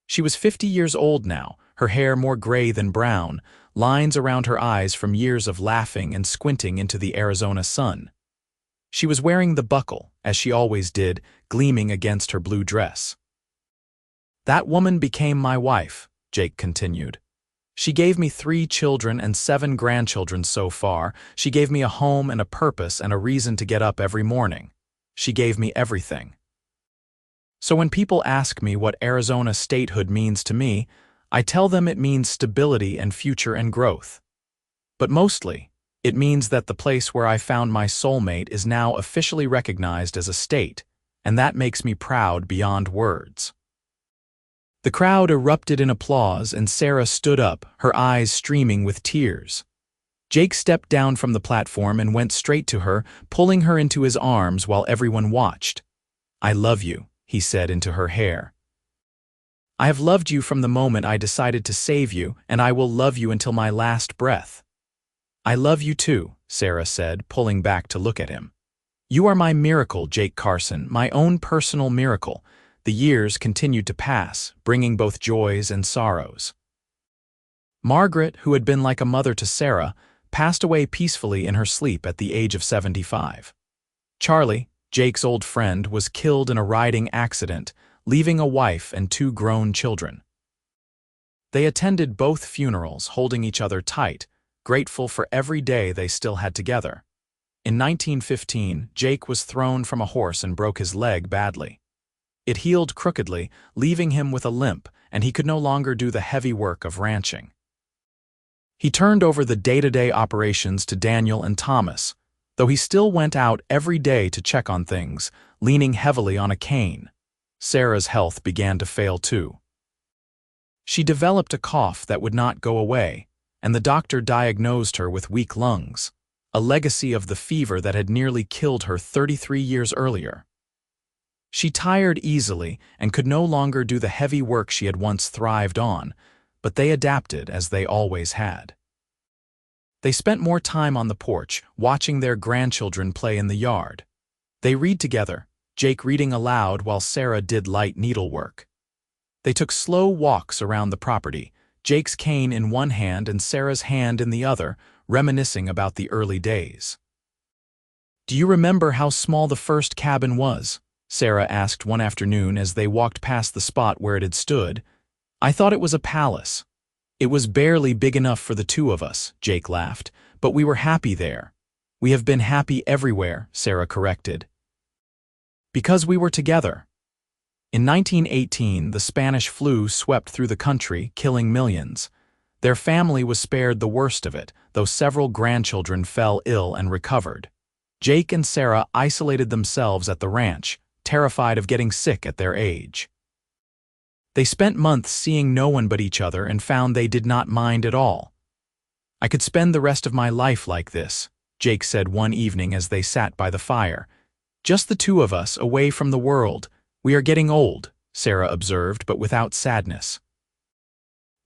She was 50 years old now, her hair more gray than brown, lines around her eyes from years of laughing and squinting into the Arizona sun. She was wearing the buckle, as she always did, gleaming against her blue dress. That woman became my wife, Jake continued. She gave me 3 children and 7 grandchildren so far. She gave me a home and a purpose and a reason to get up every morning. She gave me everything. So when people ask me what Arizona statehood means to me, I tell them it means stability and future and growth. But mostly, it means that the place where I found my soulmate is now officially recognized as a state, and that makes me proud beyond words. The crowd erupted in applause, and Sarah stood up, her eyes streaming with tears. Jake stepped down from the platform and went straight to her, pulling her into his arms while everyone watched. I love you, he said into her hair. I have loved you from the moment I decided to save you, and I will love you until my last breath. I love you too, Sarah said, pulling back to look at him. You are my miracle, Jake Carson, my own personal miracle. The years continued to pass, bringing both joys and sorrows. Margaret, who had been like a mother to Sarah, passed away peacefully in her sleep at the age of 75. Charlie, Jake's old friend, was killed in a riding accident, leaving a wife and 2 grown children. They attended both funerals, holding each other tight, grateful for every day they still had together. In 1915, Jake was thrown from a horse and broke his leg badly. It healed crookedly, leaving him with a limp, and he could no longer do the heavy work of ranching. He turned over the day-to-day operations to Daniel and Thomas, though he still went out every day to check on things, leaning heavily on a cane. Sarah's health began to fail too. She developed a cough that would not go away, and the doctor diagnosed her with weak lungs, a legacy of the fever that had nearly killed her 33 years earlier. She tired easily and could no longer do the heavy work she had once thrived on, but they adapted as they always had. They spent more time on the porch, watching their grandchildren play in the yard. They read together, Jake reading aloud while Sarah did light needlework. They took slow walks around the property, Jake's cane in one hand and Sarah's hand in the other, reminiscing about the early days. Do you remember how small the first cabin was? Sarah asked one afternoon as they walked past the spot where it had stood. I thought it was a palace. It was barely big enough for the 2 of us, Jake laughed, but we were happy there. We have been happy everywhere, Sarah corrected. Because we were together. In 1918, the Spanish flu swept through the country, killing millions. Their family was spared the worst of it, though several grandchildren fell ill and recovered. Jake and Sarah isolated themselves at the ranch, terrified of getting sick at their age. They spent months seeing no one but each other and found they did not mind at all. "I could spend the rest of my life like this," Jake said one evening as they sat by the fire. "Just the two of us, away from the world. We are getting old," Sarah observed, but without sadness.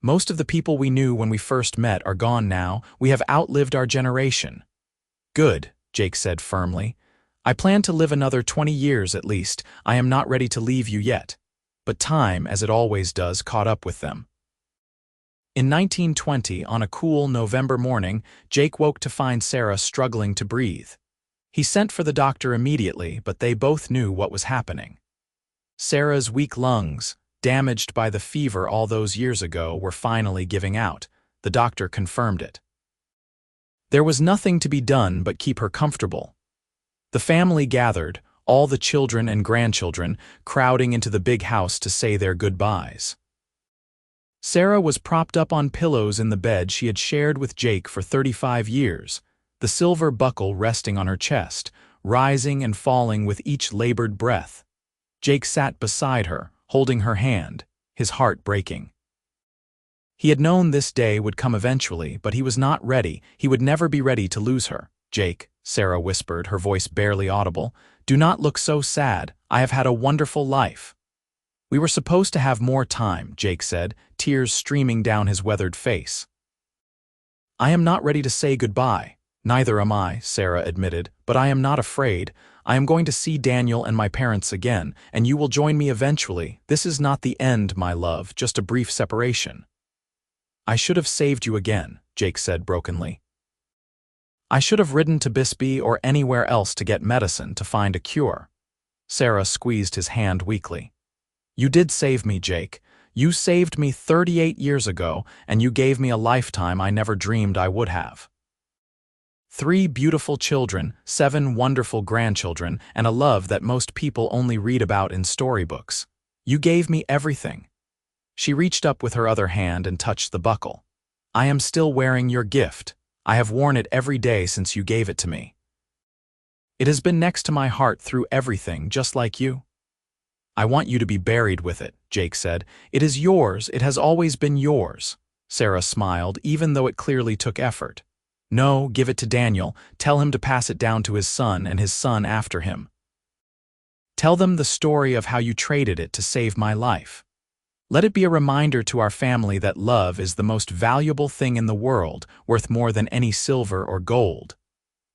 "Most of the people we knew when we first met are gone now. We have outlived our generation." "Good," Jake said firmly. "I plan to live another 20 years at least. I am not ready to leave you yet." But time, as it always does, caught up with them. In 1920, on a cool November morning, Jake woke to find Sarah struggling to breathe. He sent for the doctor immediately, but they both knew what was happening. Sarah's weak lungs, damaged by the fever all those years ago, were finally giving out. The doctor confirmed it. There was nothing to be done but keep her comfortable. The family gathered, all the children and grandchildren, crowding into the big house to say their goodbyes. Sarah was propped up on pillows in the bed she had shared with Jake for 35 years, the silver buckle resting on her chest, rising and falling with each labored breath. Jake sat beside her, holding her hand, his heart breaking. He had known this day would come eventually, but he was not ready. He would never be ready to lose her. "Jake," Sarah whispered, her voice barely audible, "do not look so sad. I have had a wonderful life." "We were supposed to have more time," Jake said, tears streaming down his weathered face. "I am not ready to say goodbye." "Neither am I," Sarah admitted, "but I am not afraid. I am going to see Daniel and my parents again, and you will join me eventually. This is not the end, my love, just a brief separation." "I should have saved you again," Jake said brokenly. "I should have ridden to Bisbee or anywhere else to get medicine to find a cure." Sarah squeezed his hand weakly. "You did save me, Jake. You saved me 38 years ago, and you gave me a lifetime I never dreamed I would have. 3 beautiful children, 7 wonderful grandchildren, and a love that most people only read about in storybooks. You gave me everything." She reached up with her other hand and touched the buckle. "I am still wearing your gift. I have worn it every day since you gave it to me. It has been next to my heart through everything, just like you." "I want you to be buried with it," Jake said. "It is yours. It has always been yours." Sarah smiled, even though it clearly took effort. "No, give it to Daniel. Tell him to pass it down to his son and his son after him. Tell them the story of how you traded it to save my life. Let it be a reminder to our family that love is the most valuable thing in the world, worth more than any silver or gold."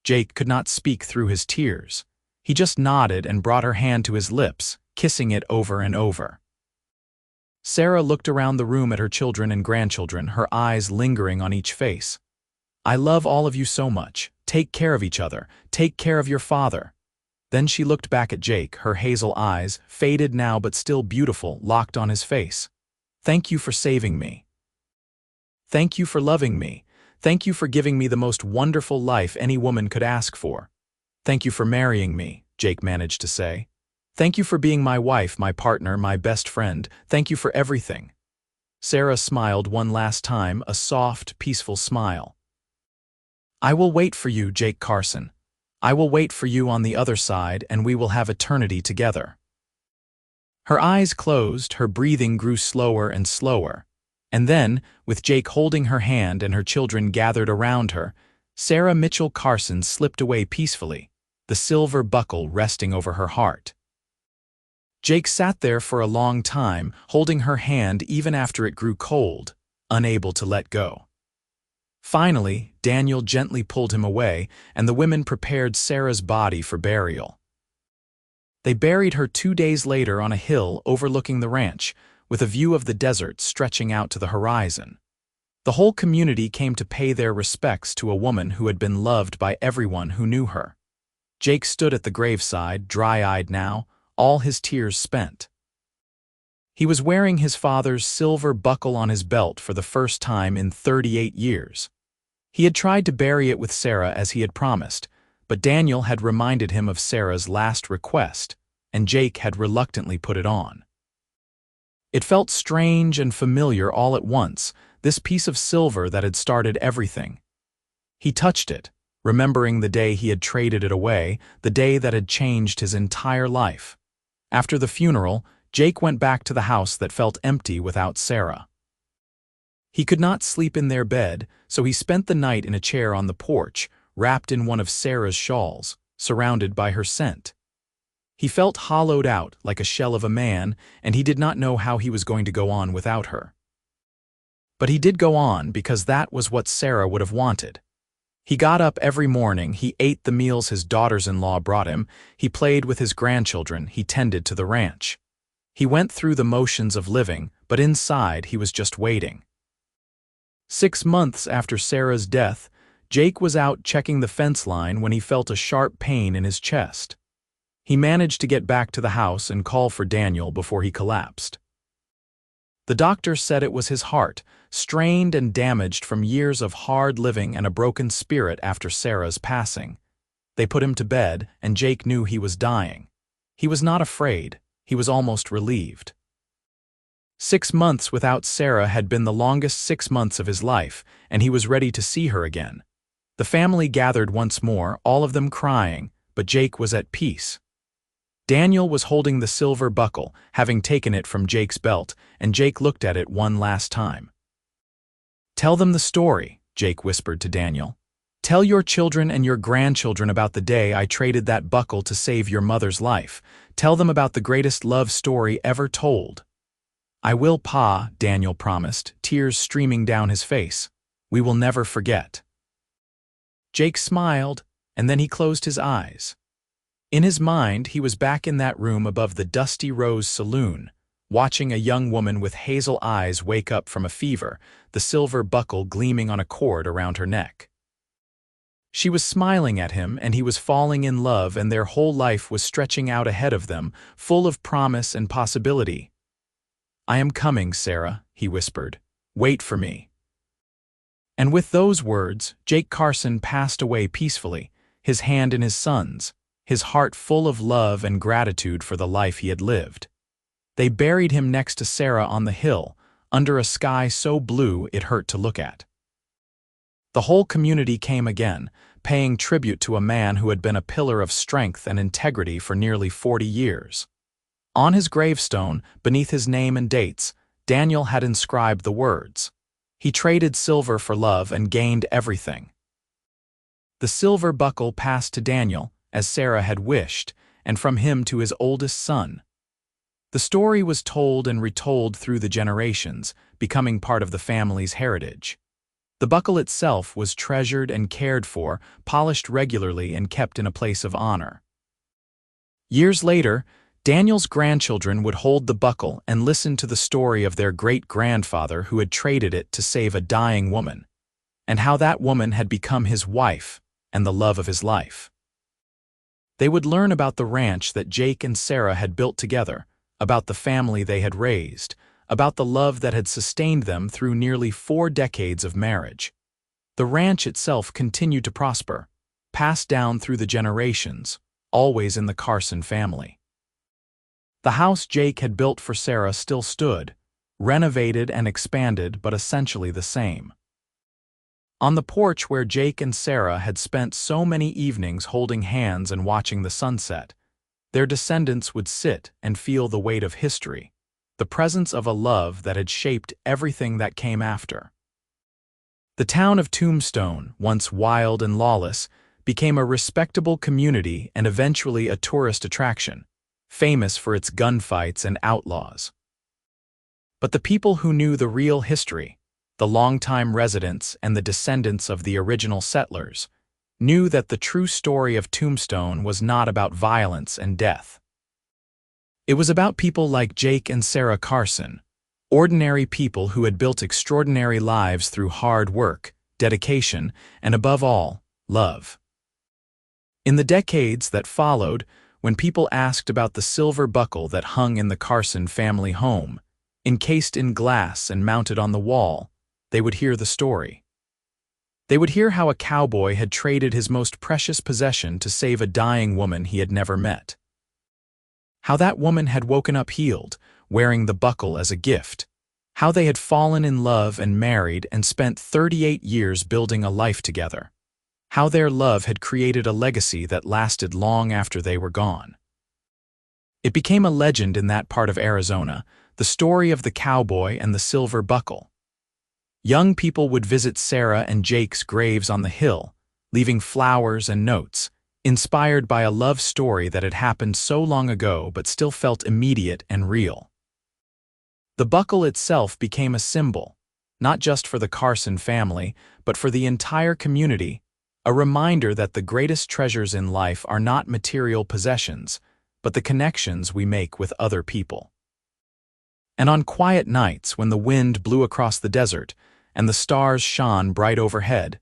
Jake could not speak through his tears. He just nodded and brought her hand to his lips, kissing it over and over. Sarah looked around the room at her children and grandchildren, her eyes lingering on each face. "I love all of you so much. Take care of each other. Take care of your father." Then she looked back at Jake, her hazel eyes, faded now but still beautiful, locked on his face. "Thank you for saving me. Thank you for loving me. Thank you for giving me the most wonderful life any woman could ask for. Thank you for marrying me," Jake managed to say. "Thank you for being my wife, my partner, my best friend. Thank you for everything." Sarah smiled one last time, a soft, peaceful smile. "I will wait for you, Jake Carson. I will wait for you on the other side, and we will have eternity together." Her eyes closed, her breathing grew slower and slower. And then, with Jake holding her hand and her children gathered around her, Sarah Mitchell Carson slipped away peacefully, the silver buckle resting over her heart. Jake sat there for a long time, holding her hand even after it grew cold, unable to let go. Finally, Daniel gently pulled him away, and the women prepared Sarah's body for burial. They buried her 2 days later on a hill overlooking the ranch, with a view of the desert stretching out to the horizon. The whole community came to pay their respects to a woman who had been loved by everyone who knew her. Jake stood at the graveside, dry-eyed now, all his tears spent. He was wearing his father's silver buckle on his belt for the first time in 38 years. He had tried to bury it with Sarah as he had promised, but Daniel had reminded him of Sarah's last request, and Jake had reluctantly put it on. It felt strange and familiar all at once, this piece of silver that had started everything. He touched it, remembering the day he had traded it away, the day that had changed his entire life. After the funeral, Jake went back to the house that felt empty without Sarah. He could not sleep in their bed, so he spent the night in a chair on the porch, wrapped in one of Sarah's shawls, surrounded by her scent. He felt hollowed out like a shell of a man, and he did not know how he was going to go on without her. But he did go on because that was what Sarah would have wanted. He got up every morning, he ate the meals his daughters-in-law brought him, he played with his grandchildren, he tended to the ranch. He went through the motions of living, but inside he was just waiting. 6 months after Sarah's death, Jake was out checking the fence line when he felt a sharp pain in his chest. He managed to get back to the house and call for Daniel before he collapsed. The doctor said it was his heart, strained and damaged from years of hard living and a broken spirit after Sarah's passing. They put him to bed, and Jake knew he was dying. He was not afraid, he was almost relieved. 6 months without Sarah had been the longest 6 months of his life, and he was ready to see her again. The family gathered once more, all of them crying, but Jake was at peace. Daniel was holding the silver buckle, having taken it from Jake's belt, and Jake looked at it one last time. "Tell them the story," Jake whispered to Daniel. "Tell your children and your grandchildren about the day I traded that buckle to save your mother's life. Tell them about the greatest love story ever told." "I will, Pa," Daniel promised, tears streaming down his face. "We will never forget." Jake smiled, and then he closed his eyes. In his mind, he was back in that room above the Dusty Rose Saloon, watching a young woman with hazel eyes wake up from a fever, the silver buckle gleaming on a cord around her neck. She was smiling at him, and he was falling in love, and their whole life was stretching out ahead of them, full of promise and possibility. "I am coming, Sarah," he whispered. "Wait for me." And with those words, Jake Carson passed away peacefully, his hand in his son's, his heart full of love and gratitude for the life he had lived. They buried him next to Sarah on the hill, under a sky so blue it hurt to look at. The whole community came again, paying tribute to a man who had been a pillar of strength and integrity for nearly 40 years. On his gravestone, beneath his name and dates, Daniel had inscribed the words, "He traded silver for love and gained everything." The silver buckle passed to Daniel, as Sarah had wished, and from him to his oldest son. The story was told and retold through the generations, becoming part of the family's heritage. The buckle itself was treasured and cared for, polished regularly and kept in a place of honor. Years later, Daniel's grandchildren would hold the buckle and listen to the story of their great-grandfather who had traded it to save a dying woman, and how that woman had become his wife and the love of his life. They would learn about the ranch that Jake and Sarah had built together, about the family they had raised, about the love that had sustained them through nearly 4 decades of marriage. The ranch itself continued to prosper, passed down through the generations, always in the Carson family. The house Jake had built for Sarah still stood, renovated and expanded but essentially the same. On the porch where Jake and Sarah had spent so many evenings holding hands and watching the sunset, their descendants would sit and feel the weight of history, the presence of a love that had shaped everything that came after. The town of Tombstone, once wild and lawless, became a respectable community and eventually a tourist attraction, famous for its gunfights and outlaws. But the people who knew the real history, the longtime residents and the descendants of the original settlers, knew that the true story of Tombstone was not about violence and death. It was about people like Jake and Sarah Carson, ordinary people who had built extraordinary lives through hard work, dedication, and above all, love. In the decades that followed, when people asked about the silver buckle that hung in the Carson family home, encased in glass and mounted on the wall, they would hear the story. They would hear how a cowboy had traded his most precious possession to save a dying woman he had never met. How that woman had woken up healed, wearing the buckle as a gift. How they had fallen in love and married and spent 38 years building a life together. How their love had created a legacy that lasted long after they were gone. It became a legend in that part of Arizona, the story of the cowboy and the silver buckle. Young people would visit Sarah and Jake's graves on the hill, leaving flowers and notes, inspired by a love story that had happened so long ago but still felt immediate and real. The buckle itself became a symbol, not just for the Carson family, but for the entire community, a reminder that the greatest treasures in life are not material possessions, but the connections we make with other people. And on quiet nights when the wind blew across the desert and the stars shone bright overhead,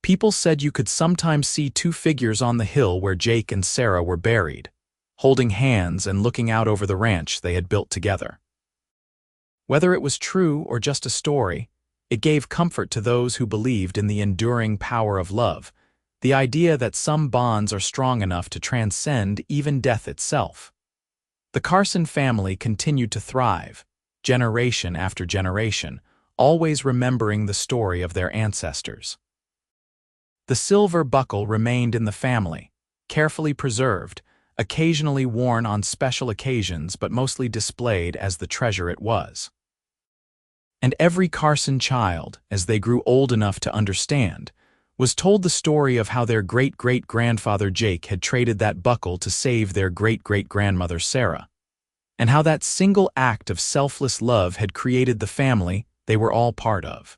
people said you could sometimes see two figures on the hill where Jake and Sarah were buried, holding hands and looking out over the ranch they had built together. Whether it was true or just a story, it gave comfort to those who believed in the enduring power of love, the idea that some bonds are strong enough to transcend even death itself. The Carson family continued to thrive, generation after generation, always remembering the story of their ancestors. The silver buckle remained in the family, carefully preserved, occasionally worn on special occasions but mostly displayed as the treasure it was. And every Carson child, as they grew old enough to understand, was told the story of how their great-great-grandfather Jake had traded that buckle to save their great-great-grandmother Sarah, and how that single act of selfless love had created the family they were all part of.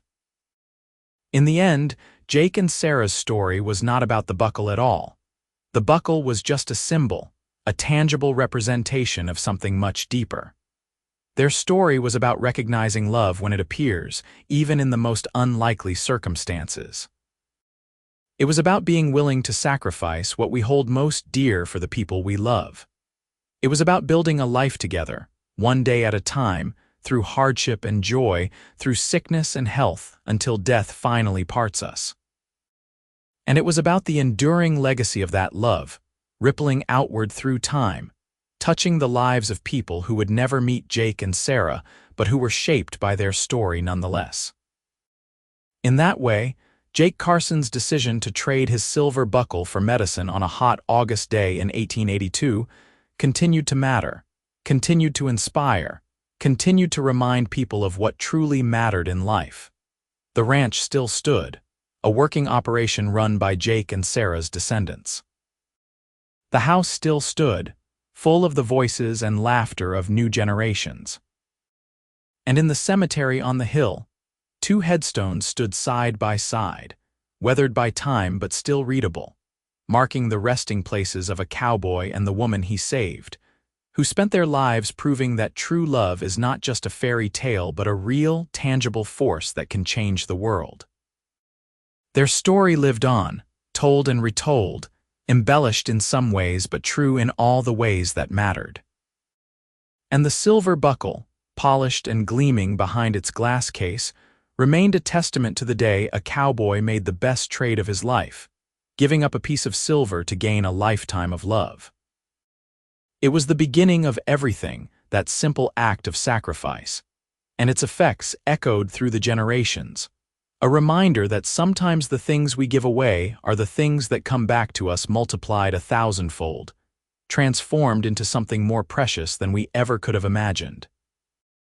In the end, Jake and Sarah's story was not about the buckle at all. The buckle was just a symbol, a tangible representation of something much deeper. Their story was about recognizing love when it appears, even in the most unlikely circumstances. It was about being willing to sacrifice what we hold most dear for the people we love. It was about building a life together, one day at a time, through hardship and joy, through sickness and health, until death finally parts us. And it was about the enduring legacy of that love, rippling outward through time, touching the lives of people who would never meet Jake and Sarah, but who were shaped by their story nonetheless. In that way, Jake Carson's decision to trade his silver buckle for medicine on a hot August day in 1882 continued to matter, continued to inspire, continued to remind people of what truly mattered in life. The ranch still stood, a working operation run by Jake and Sarah's descendants. The house still stood, full of the voices and laughter of new generations. And in the cemetery on the hill, two headstones stood side by side, weathered by time but still readable, marking the resting places of a cowboy and the woman he saved, who spent their lives proving that true love is not just a fairy tale but a real, tangible force that can change the world. Their story lived on, told and retold, embellished in some ways but true in all the ways that mattered. And the silver buckle, polished and gleaming behind its glass case, remained a testament to the day a cowboy made the best trade of his life, giving up a piece of silver to gain a lifetime of love. It was the beginning of everything, that simple act of sacrifice, and its effects echoed through the generations, a reminder that sometimes the things we give away are the things that come back to us multiplied 1,000-fold, transformed into something more precious than we ever could have imagined.